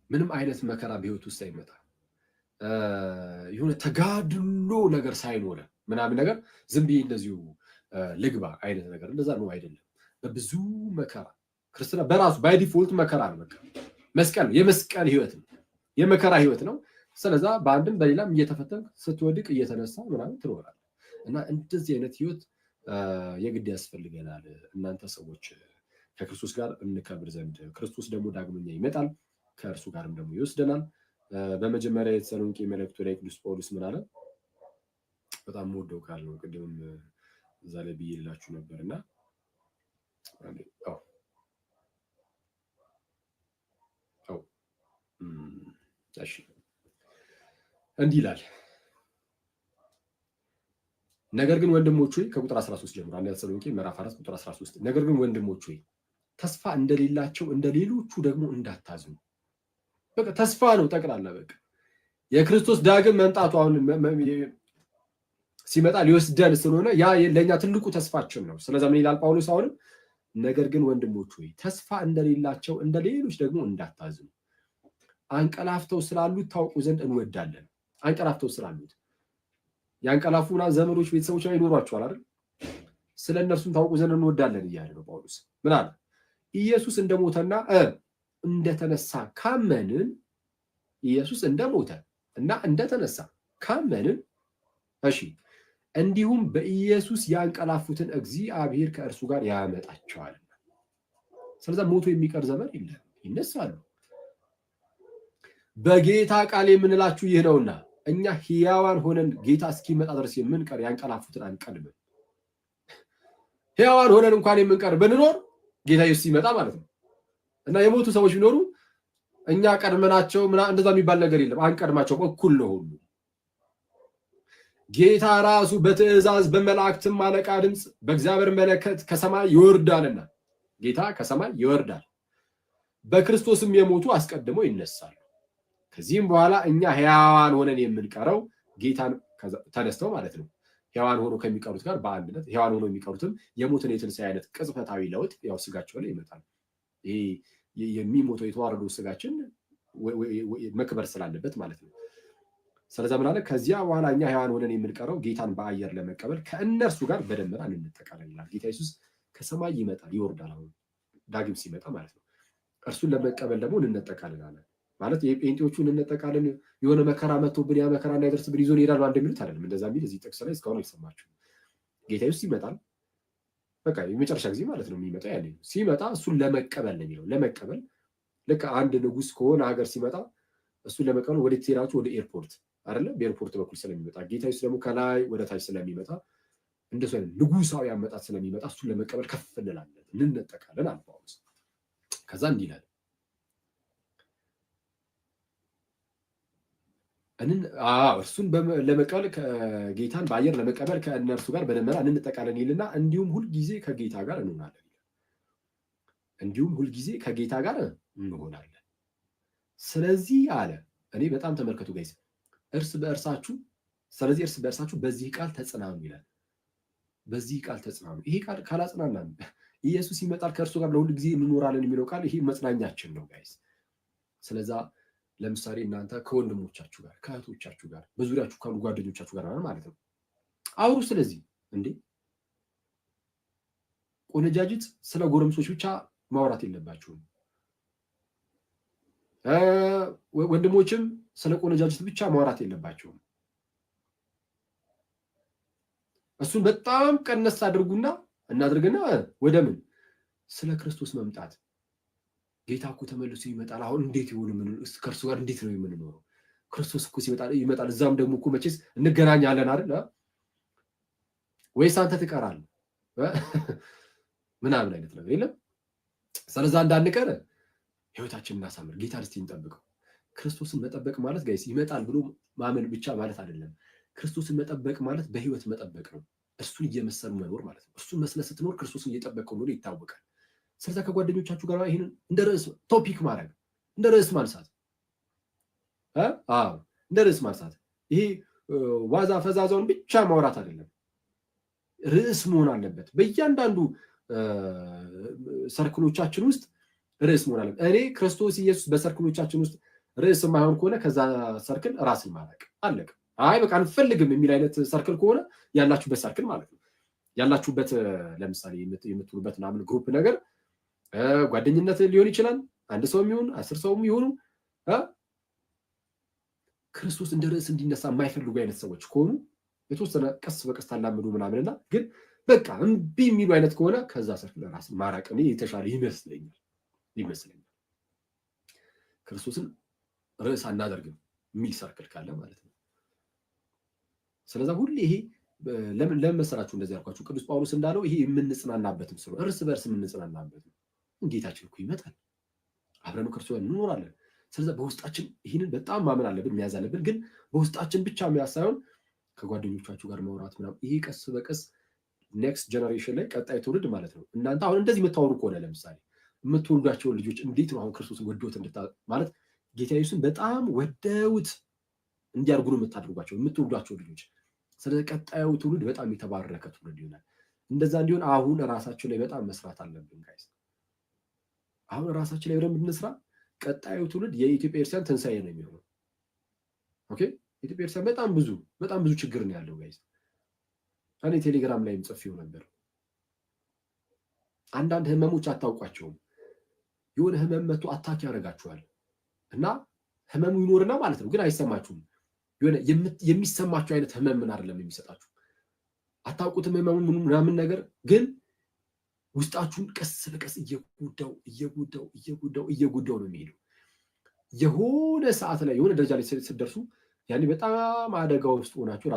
ምንም አይነት መከራ በህይወት ውስጥ ሳይመጣ የሆነ ተጋድሎ ነገር ሳይኖረ ምናምን ነገር ዝም ብዬ እንደዚሁ ልግባ አይነት ነገር እንደዛ ነው አይደለም። በብዙ መከራ ክርስትና በራሱ ባይ ዲፎልት መከራ ነው። በቃ መስቀል የመስቀል ህይወት ነው፣ የመከራ ህይወት ነው። ስለዛ በአንድም በሌላም እየተፈተንክ ስትወድቅ እየተነሳ ምናምን ትኖራለህ እና እንደዚህ አይነት ህይወት የግድ ያስፈልገናል። እናንተ ሰዎች ከክርስቶስ ጋር እንከብር ዘንድ ክርስቶስ ደግሞ ዳግመኛ ይመጣል፣ ከእርሱ ጋርም ደግሞ ይወስደናል። በመጀመሪያ የተሰሎንቄ መልእክቱ ላይ ቅዱስ ጳውሎስ ምን አለ? በጣም የምወደው ቃል ነው። ቅድምም እዛ ላይ ብዬላችሁ ነበርና እሺ እንዲህ ይላል። ነገር ግን ወንድሞች ሆይ ከቁጥር 13 ጀምሮ አንደኛ ተሰሎንቄ ምዕራፍ 4 ቁጥር 13 ነገር ግን ወንድሞች ሆይ ተስፋ እንደሌላቸው እንደ ሌሎቹ ደግሞ እንዳታዝኑ። በቃ ተስፋ ነው ጠቅላላ። በቃ የክርስቶስ ዳግም መምጣቱ አሁን ሲመጣ ሊወስደን ስለሆነ ያ ለኛ ትልቁ ተስፋችን ነው። ስለዚህ ምን ይላል ጳውሎስ አሁንም? ነገር ግን ወንድሞች ሆይ ተስፋ እንደሌላቸው እንደ ሌሎች ደግሞ እንዳታዝኑ፣ አንቀላፍተው ስላሉት ታውቁ ዘንድ እንወዳለን። አንቀላፍተው ስላሉት ያንቀላፉና ዘመዶች ቤተሰቦች ላይ ይኖሯቸዋል አይደል? ስለ እነርሱም ታውቁ ዘንድ እንወዳለን እያለ ነው ጳውሎስ። ምን አለ? ኢየሱስ እንደሞተና እንደተነሳ ካመንን፣ ኢየሱስ እንደሞተ እና እንደተነሳ ካመንን፣ እሺ እንዲሁም በኢየሱስ ያንቀላፉትን እግዚአብሔር ከእርሱ ጋር ያመጣቸዋልና። ስለዚህ ሞቶ የሚቀር ዘመን የለም፣ ይነሳሉ። በጌታ ቃል የምንላችሁ ይህ ነውና እኛ ሕያዋን ሆነን ጌታ እስኪመጣ ድረስ የምንቀር ያንቀላፉትን አንቀድምም። ሕያዋን ሆነን እንኳን የምንቀር ብንኖር ጌታ ኢየሱስ ሲመጣ ማለት ነው። እና የሞቱ ሰዎች ቢኖሩ እኛ ቀድመናቸው እንደዛ የሚባል ነገር የለም። አንቀድማቸውም፣ እኩል ነው ሁሉ። ጌታ ራሱ በትእዛዝ በመላእክትም አለቃ ድምፅ በእግዚአብሔር መለከት ከሰማይ ይወርዳልና፣ ጌታ ከሰማይ ይወርዳል። በክርስቶስም የሞቱ አስቀድመው ይነሳሉ። ከዚህም በኋላ እኛ ሕያዋን ሆነን የምንቀረው ጌታን ተነስተው ማለት ነው ሕያዋን ሆኖ ከሚቀሩት ጋር በአንድነት ሕያዋን ሆኖ የሚቀሩትም የሞትን የትንሣኤ አይነት ቅጽበታዊ ለውጥ ያው ስጋቸው ላይ ይመጣል። ይሄ የሚሞተው የተዋረደው ስጋችን መክበር ስላለበት ማለት ነው። ስለዚህ ምን አለ? ከዚያ በኋላ እኛ ሕያዋን ሆነን የምንቀረው ጌታን በአየር ለመቀበል ከእነርሱ ጋር በደመና እንጠቃለን ይላል። ጌታ ኢየሱስ ከሰማይ ይመጣል፣ ይወርዳል። አሁን ዳግም ሲመጣ ማለት ነው። እርሱን ለመቀበል ደግሞ እንጠቃለን አለ ማለት የጴንጤዎቹ እንጠቃለን የሆነ መከራ መጥቶብን ያ መከራ እንዳይደርስብን ይዞን ይሄዳል እንደሚሉት አይደለም። እንደዛ የሚል እዚህ ጥቅስ ላይ እስካሁን አልሰማችሁ። ጌታ ኢየሱስ ይመጣል፣ በቃ የመጨረሻ ጊዜ ማለት ነው የሚመጣው። ያለ ሲመጣ እሱን ለመቀበል ነው የሚለው። ለመቀበል ልክ አንድ ንጉስ ከሆነ ሀገር ሲመጣ እሱን ለመቀበል ወደ ቴራቹ ወደ ኤርፖርት አይደለ? በኤርፖርት በኩል ስለሚመጣ ጌታ ኢየሱስ ደግሞ ከላይ ወደ ታች ስለሚመጣ እንደሱ አይነት ንጉሳዊ አመጣጥ ስለሚመጣ እሱን ለመቀበል ከፍ እንላለን፣ እንነጠቃለን አለ ጳውሎስ። ከዛ እንዲህ ይላል እርሱን ለመቀበል ጌታን በአየር ለመቀበል ከእነርሱ ጋር በደመና እንጠቃለን ይልና እንዲሁም ሁልጊዜ ከጌታ ጋር እንሆናለን። እንዲሁም ሁልጊዜ ከጌታ ጋር እንሆናለን። ስለዚህ አለ እኔ በጣም ተመልከቱ ጋይስ፣ እርስ በእርሳችሁ በዚህ ቃል ተጽናኑ ይላል። በዚህ ቃል ተጽናኑ። ይሄ ቃል ካላጽናናን ኢየሱስ ይመጣል ከእርሱ ጋር ለሁል ጊዜ እንኖራለን የሚለው ቃል ይሄ መጽናኛችን ነው ጋይስ። ስለዛ ለምሳሌ እናንተ ከወንድሞቻችሁ ጋር ከእህቶቻችሁ ጋር በዙሪያችሁ ካሉ ጓደኞቻችሁ ጋር ማለት ነው አውሩ። ስለዚህ እንዴ ቆነጃጅት ስለ ጎረምሶች ብቻ ማውራት የለባቸውም። ወንድሞችም ስለ ቆነጃጅት ብቻ ማውራት የለባቸውም። እሱን በጣም ቀነስ አድርጉና እናድርግና ወደ ምን ስለ ክርስቶስ መምጣት ጌታ እኮ ተመልሶ ይመጣል። አሁን እንዴት ይሆን ምን ከእርሱ ጋር እንዴት ነው የምንኖረው? ክርስቶስ እኮ ይመጣል። እዛም ደግሞ እኮ መቼስ እንገናኛለን አይደል? ወይስ አንተ ትቀራለህ ምናምን አይነት ነገር የለም። ስለዛ እንዳንቀር ህይወታችንን እናሳምር። ጌታን እስቲ እንጠብቀው። ክርስቶስን መጠበቅ ማለት ጋይስ ይመጣል ብሎ ማመን ብቻ ማለት አይደለም። ክርስቶስን መጠበቅ ማለት በህይወት መጠበቅ ነው። እሱን እየመሰሉ መኖር ማለት ነው። እሱን መስለህ ስትኖር ክርስቶስን እየጠበቀው ነው ይታወቃል። ስለዚህ ከጓደኞቻችሁ ጋር ይሄንን እንደ ርዕስ ቶፒክ ማድረግ እንደ ርዕስ ማንሳት እንደ ርዕስ ማንሳት ይሄ ዋዛ ፈዛዛውን ብቻ ማውራት አይደለም። ርዕስ መሆን አለበት። በእያንዳንዱ ሰርክሎቻችን ውስጥ ርዕስ መሆን አለበት። እኔ ክርስቶስ ኢየሱስ በሰርክሎቻችን ውስጥ ርዕስ የማይሆን ከሆነ ከዛ ሰርክል ራስን ማራቅ አለቀ። አይ በቃ አንፈልግም የሚል አይነት ሰርክል ከሆነ ያላችሁበት ሰርክል ማለት ነው። ያላችሁበት ለምሳሌ የምትሉበት ምናምን ግሩፕ ነገር ጓደኝነት ሊሆን ይችላል። አንድ ሰው የሚሆን 10 ሰውም ይሆኑ ክርስቶስ እንደ ርዕስ እንዲነሳ የማይፈልጉ አይነት ሰዎች ከሆኑ የተወሰነ ቀስ በቀስ ታላምዱ ምናምንና ግን በቃ እምቢ የሚሉ አይነት ከሆነ ከዛ ሰርክል ራስን ማራቅ እኔ የተሻለ ይመስለኛል። ክርስቶስን ርዕስ አናደርግም የሚል ሰርክል ካለ ማለት ነው። ስለዚህ ሁሌ ይሄ ለምን መሰራችሁ እንደዚህ ያልኳችሁ? ቅዱስ ጳውሎስ እንዳለው ይሄ የምንጽናናበትም ስለሆነ እርስ በርስ የምንጽናናበትም ጌታችን እኮ ይመጣል፣ አብረን ከእርሱ ጋር እንኖራለን። ስለዚህ በውስጣችን ይህንን በጣም ማመን አለብን፣ መያዝ አለብን። ግን በውስጣችን ብቻ መያዝ ሳይሆን ከጓደኞቻችሁ ጋር ማውራት ምናምን፣ ይሄ ቀስ በቀስ ኔክስት ጀነሬሽን ላይ ቀጣይ ትውልድ ማለት ነው። እናንተ አሁን እንደዚህ የምታወሩ ከሆነ ለምሳሌ የምትወልዷቸውን ልጆች እንዴት ነው አሁን ክርስቶስን ወደውት ማለት ጌታ ኢየሱስን በጣም ወደውት እንዲያርጉ ነው የምታደርጓቸው የምትወልዷቸው ልጆች። ስለዚህ ቀጣዩ ትውልድ በጣም የተባረከ ትውልድ ይሆናል። እንደዛ እንዲሆን አሁን ራሳችን ላይ በጣም መስራት አለብን ጋይስ። አሁን ራሳችን ላይ በደንብ እንስራ። ቀጣዩ ትውልድ የኢትዮጵያ ኤርትራን ትንሳኤ ነው የሚሆነው። ኦኬ ኢትዮጵያ ኤርትራ በጣም ብዙ ችግር ነው ያለው ጋይስ። እኔ ቴሌግራም ላይም ጽፌው ነበር። አንዳንድ ህመሞች አታውቋቸውም። የሆነ ህመም መጥቶ አታክ ያደርጋችኋል እና ህመሙ ይኖርና ማለት ነው ግን አይሰማችሁም። የሆነ የሚሰማችሁ አይነት ህመም ምን አይደለም የሚሰጣችሁ፣ አታውቁትም ህመሙን ምናምን ነገር ግን ውስጣችሁን ቀስ በቀስ እየጎዳው ነው የሚሄደው። የሆነ ሰዓት ላይ የሆነ ደረጃ ላይ ስትደርሱ ያኔ በጣም አደጋ ውስጥ ሆናችሁ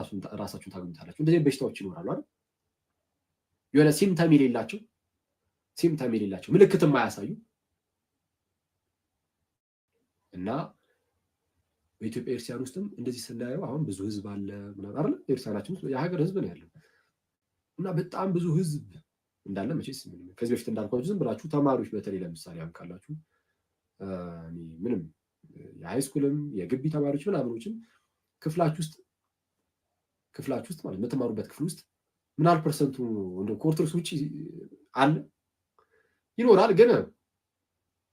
ራሳችሁን ታገኙታላችሁ። እንደዚህ በሽታዎች ይኖራሉ አይደል? የሆነ ሲምፕተም የሌላቸው ምልክት የማያሳዩ እና በኢትዮጵያ ኤርትራን ውስጥም እንደዚህ ስናየው አሁን ብዙ ህዝብ አለ ምናምን አይደል? ኤርትራናችን ውስጥ የሀገር ህዝብ ነው ያለው እና በጣም ብዙ ህዝብ እንዳለ መቼስ ከዚህ በፊት እንዳልኳችሁ ዝም ብላችሁ ተማሪዎች በተለይ ለምሳሌ አሁን ካላችሁ ምንም የሃይስኩልም የግቢ ተማሪዎች ምናምኖችም ክፍላችሁ ውስጥ ማለት የምትማሩበት ክፍል ውስጥ ምን ያህል ፐርሰንቱ እንደ ከኦርቶዶክስ ውጭ አለ ይኖራል። ግን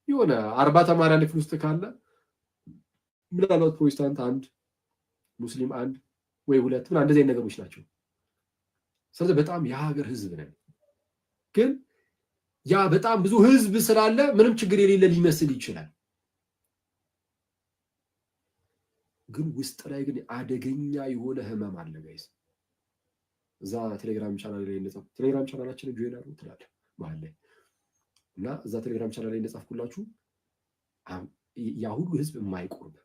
የሆነ 40 ተማሪ አንድ ክፍል ውስጥ ካለ ምናልባት ፕሮቴስታንት 1 ሙስሊም 1 ወይ 2 ምናምን እንደዚህ አይነት ነገሮች ናቸው። ስለዚህ በጣም የሀገር ህዝብ ነን። ግን ያ በጣም ብዙ ህዝብ ስላለ ምንም ችግር የሌለ ሊመስል ይችላል። ግን ውስጥ ላይ ግን አደገኛ የሆነ ህመም አለ ጋይስ። እዛ ቴሌግራም ቻናል ላይ ቴሌግራም ቻናላችንን ጆይን አድርጉ ትላለህ መሀል ላይ እና እዛ ቴሌግራም ቻናል ላይ እንደጻፍኩላችሁ ያ ሁሉ ህዝብ የማይቆርብ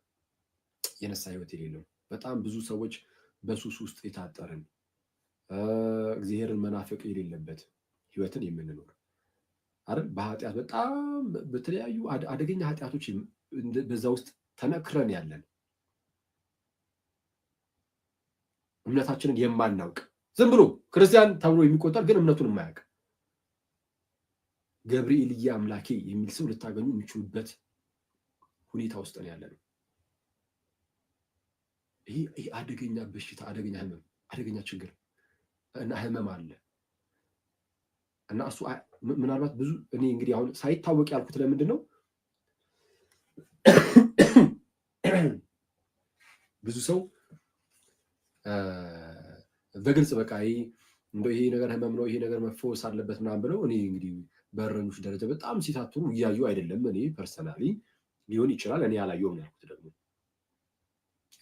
የነሳ ህይወት የሌለው በጣም ብዙ ሰዎች በሱስ ውስጥ የታጠርን እግዚአብሔርን መናፈቅ የሌለበት ህይወትን የምንኖር አይደል? በኃጢአት በጣም በተለያዩ አደገኛ ኃጢአቶች በዛ ውስጥ ተነክረን ያለን እምነታችንን የማናውቅ ዝም ብሎ ክርስቲያን ተብሎ የሚቆጠር ግን እምነቱን የማያውቅ ገብርኤልዬ አምላኬ የሚል ሰው ልታገኙ የሚችሉበት ሁኔታ ውስጥ ነው ያለነው። ይሄ አደገኛ በሽታ፣ አደገኛ ህመም፣ አደገኛ ችግር እና ህመም አለ እና እሱ ምናልባት ብዙ እኔ እንግዲህ አሁን ሳይታወቅ ያልኩት ለምንድን ነው ብዙ ሰው በግልጽ በቃ እንደው ይሄ ነገር ህመም ነው ይሄ ነገር መፈወስ አለበት ምናምን ብለው እኔ እንግዲህ በእረኞች ደረጃ በጣም ሲታትሩ እያዩ አይደለም። እኔ ፐርሰናሊ ሊሆን ይችላል እኔ ያላየውም ያልኩት ደግሞ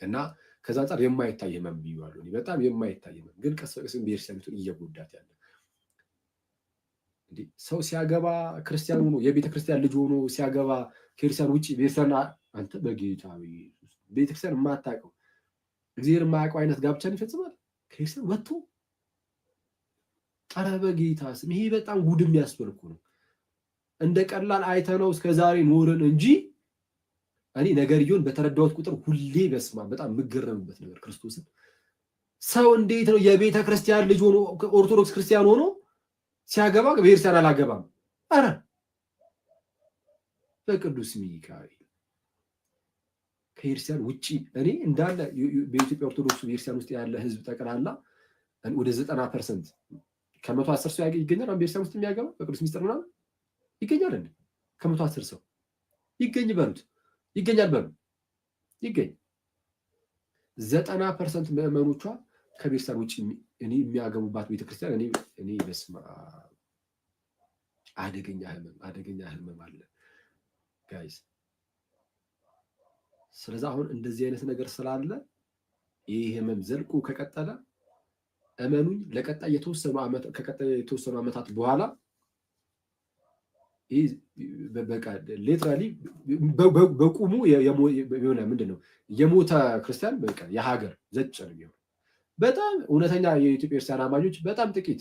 እና ከዛ አንጻር የማይታይ ህመም ብዬዋለሁ። እኔ በጣም የማይታይ ህመም ግን ቀስ በቀስ ቤተክርስቲያኒቱን እየጎዳት ያለ እንዴ ሰው ሲያገባ ክርስቲያን ሆኖ የቤተ ክርስቲያን ልጅ ሆኖ ሲያገባ ከክርስቲያን ውጪ ቤተክርስቲያን አንተ በጌታ ቤተክርስቲያን የማታውቀው እግዚአብሔር የማያውቀው አይነት ጋብቻን ይፈጽማል ከክርስቲያን ወጥቶ። ኧረ በጌታ ስም ይሄ በጣም ጉድ የሚያስብል እኮ ነው። እንደ ቀላል አይተነው እስከዛሬ ኖርን እንጂ እኔ ነገርየውን በተረዳሁት ቁጥር ሁሌ በስማ በጣም የምገረምበት ነገር ክርስቶስን ሰው እንዴት ነው የቤተ ክርስቲያን ልጅ ሆኖ ኦርቶዶክስ ክርስቲያን ሆኖ ሲያገባ ቤተክርስቲያን አላገባም? ኧረ በቅዱስ ሚካኤል ከቤተክርስቲያን ውጪ እኔ እንዳለ በኢትዮጵያ ኦርቶዶክስ ቤተክርስቲያን ውስጥ ያለ ህዝብ ጠቅላላ ወደ 90% ከ110 ሰው ይገኛል። ቤተክርስቲያን ውስጥ የሚያገባ በቅዱስ ሚስጥር ምናምን ይገኛል እንዴ? ከ110 ሰው ይገኝ በሉት ይገኛል በሉ ይገኝ 90% ምዕመኖቿ ከቤተክርስቲያን ውጪ እኔ የሚያገቡባት ቤተክርስቲያን እኔ በስመ አብ አደገኛ ህመም አለ ጋይስ። ስለዚህ አሁን እንደዚህ አይነት ነገር ስላለ ይሄ ህመም ዘልቆ ከቀጠለ እመኑኝ ለቀጣይ የተወሰኑ ዓመታት በኋላ ይህ በቃ ሌትራሊ በቁሙ የሆነ ምንድነው የሞተ ክርስቲያን በቃ የሀገር ዘጭ ነው የሚሆነው። በጣም እውነተኛ የኢትዮጵያ ክርስቲያን አማኞች በጣም ጥቂት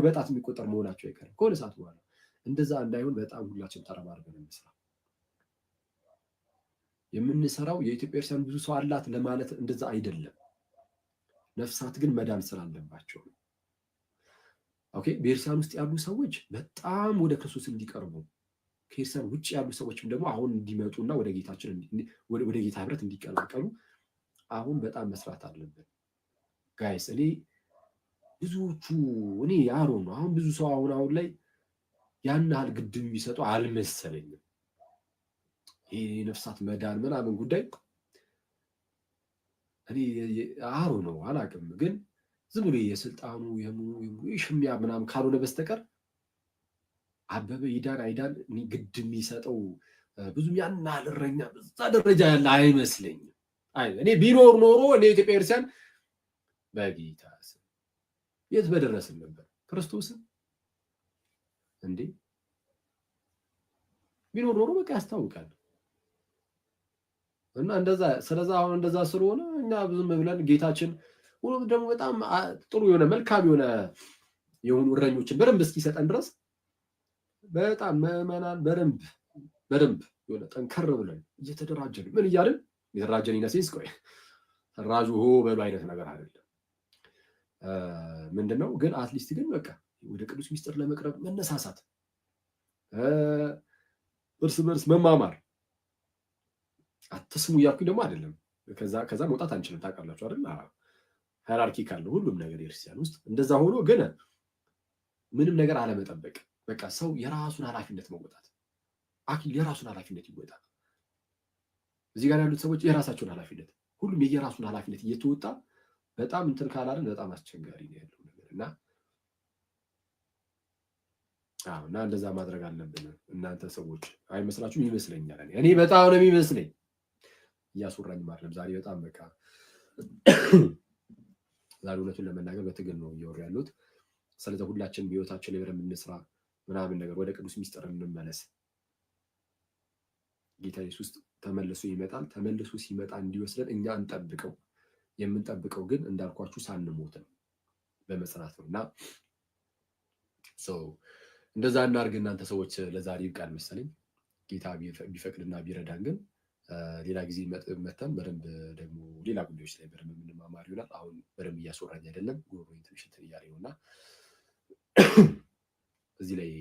በጣት የሚቆጠር መሆናቸው አይቀርም ከሆነ ሰዓት በኋላ። እንደዛ እንዳይሆን በጣም ሁላችን ተረባርበን እንስራ። የምንሰራው የኢትዮጵያ ክርስቲያን ብዙ ሰው አላት ለማለት እንደዛ አይደለም። ነፍሳት ግን መዳን ስላለባቸው ነው። ኦኬ ቤተክርስቲያን ውስጥ ያሉ ሰዎች በጣም ወደ ክርስቶስ እንዲቀርቡ ከቤተክርስቲያን ውጭ ያሉ ሰዎችም ደግሞ አሁን እንዲመጡና ወደ ጌታ ህብረት እንዲቀላቀሉ አሁን በጣም መስራት አለብን ጋይስ። እኔ ብዙዎቹ እኔ ያሮ ነው አሁን ብዙ ሰው አሁን ላይ ያን ያህል ግድ የሚሰጠው አልመሰለኝም። ይሄ ነፍሳት መዳን ምናምን ጉዳይ እኔ አሮ ነው አላውቅም፣ ግን ዝም ብሎ የስልጣኑ የሽሚያ ምናምን ካልሆነ በስተቀር አበበ ይዳን አይዳን ግድ የሚሰጠው ብዙም ያን ያህል እረኛ በዛ ደረጃ ያለ አይመስለኝም። እኔ ቢኖር ኖሮ እኔ ኢትዮጵያ ክርስቲያን በጌታ ስም የት በደረስን ነበር። ክርስቶስን እንዴ ቢኖር ኖሮ በቃ ያስታውቃል። እና ስለዛ አሁን እንደዛ ስለሆነ እኛ ብዙም ብለን ጌታችን ደግሞ በጣም ጥሩ የሆነ መልካም የሆኑ እረኞችን በደንብ እስኪሰጠን ድረስ በጣም ምዕመናን በደንብ የሆነ ጠንከር ብለን እየተደራጀን ምን እያልን የተደራጀን ኢነሴንስ ቆይ ተራጁ ሆ በሉ አይነት ነገር አይደለም። ምንድነው ግን አትሊስት ግን በቃ ወደ ቅዱስ ሚስጥር ለመቅረብ መነሳሳት፣ እርስ በርስ መማማር። አትስሙ እያልኩኝ ደግሞ አይደለም። ከዛ መውጣት አንችልም ታውቃላችሁ አይደል? ሃይራርኪ ካለው ሁሉም ነገር የክርስቲያን ውስጥ እንደዛ ሆኖ ግን ምንም ነገር አለመጠበቅ። በቃ ሰው የራሱን ኃላፊነት መወጣት አኪል የራሱን ኃላፊነት ይወጣል። እዚህ ጋር ያሉት ሰዎች የራሳቸውን ኃላፊነት ሁሉም የየራሱን ኃላፊነት እየተወጣ በጣም እንትን ካላልን በጣም አስቸጋሪ ነው ያለው ነገር እና እንደዛ ማድረግ አለብን። እናንተ ሰዎች አይመስላችሁም? ይመስለኛል። እኔ በጣም ነው የሚመስለኝ። እያስወራኝ ማለም ዛሬ በጣም በቃ ዛሬ እውነቱን ለመናገር በትግል ነው እየወሩ ያሉት። ስለዚህ ሁላችንም በህይወታችን ላይ በደንብ እንስራ ምናምን ነገር ወደ ቅዱስ ሚስጥር እንመለስ። ጌታ ኢየሱስ ተመልሶ ይመጣል። ተመልሶ ሲመጣ እንዲወስደን እኛ እንጠብቀው። የምንጠብቀው ግን እንዳልኳችሁ ሳንሞት ነው፣ በመጽናት ነው። እና እንደዛ እናድርግ። እናንተ ሰዎች ለዛሬ ይብቃል መሰለኝ። ጌታ ቢፈቅድና ቢረዳን ግን ሌላ ጊዜ መተን በደንብ ደግሞ ሌላ ጉዳዮች ላይ በደንብ የምንማማር ይሆናል። አሁን በደንብ እያስወራኝ አይደለም፣ ጉሮሮዬን ትንሽ እንትን እያለኝ ነው እና እዚህ ላይ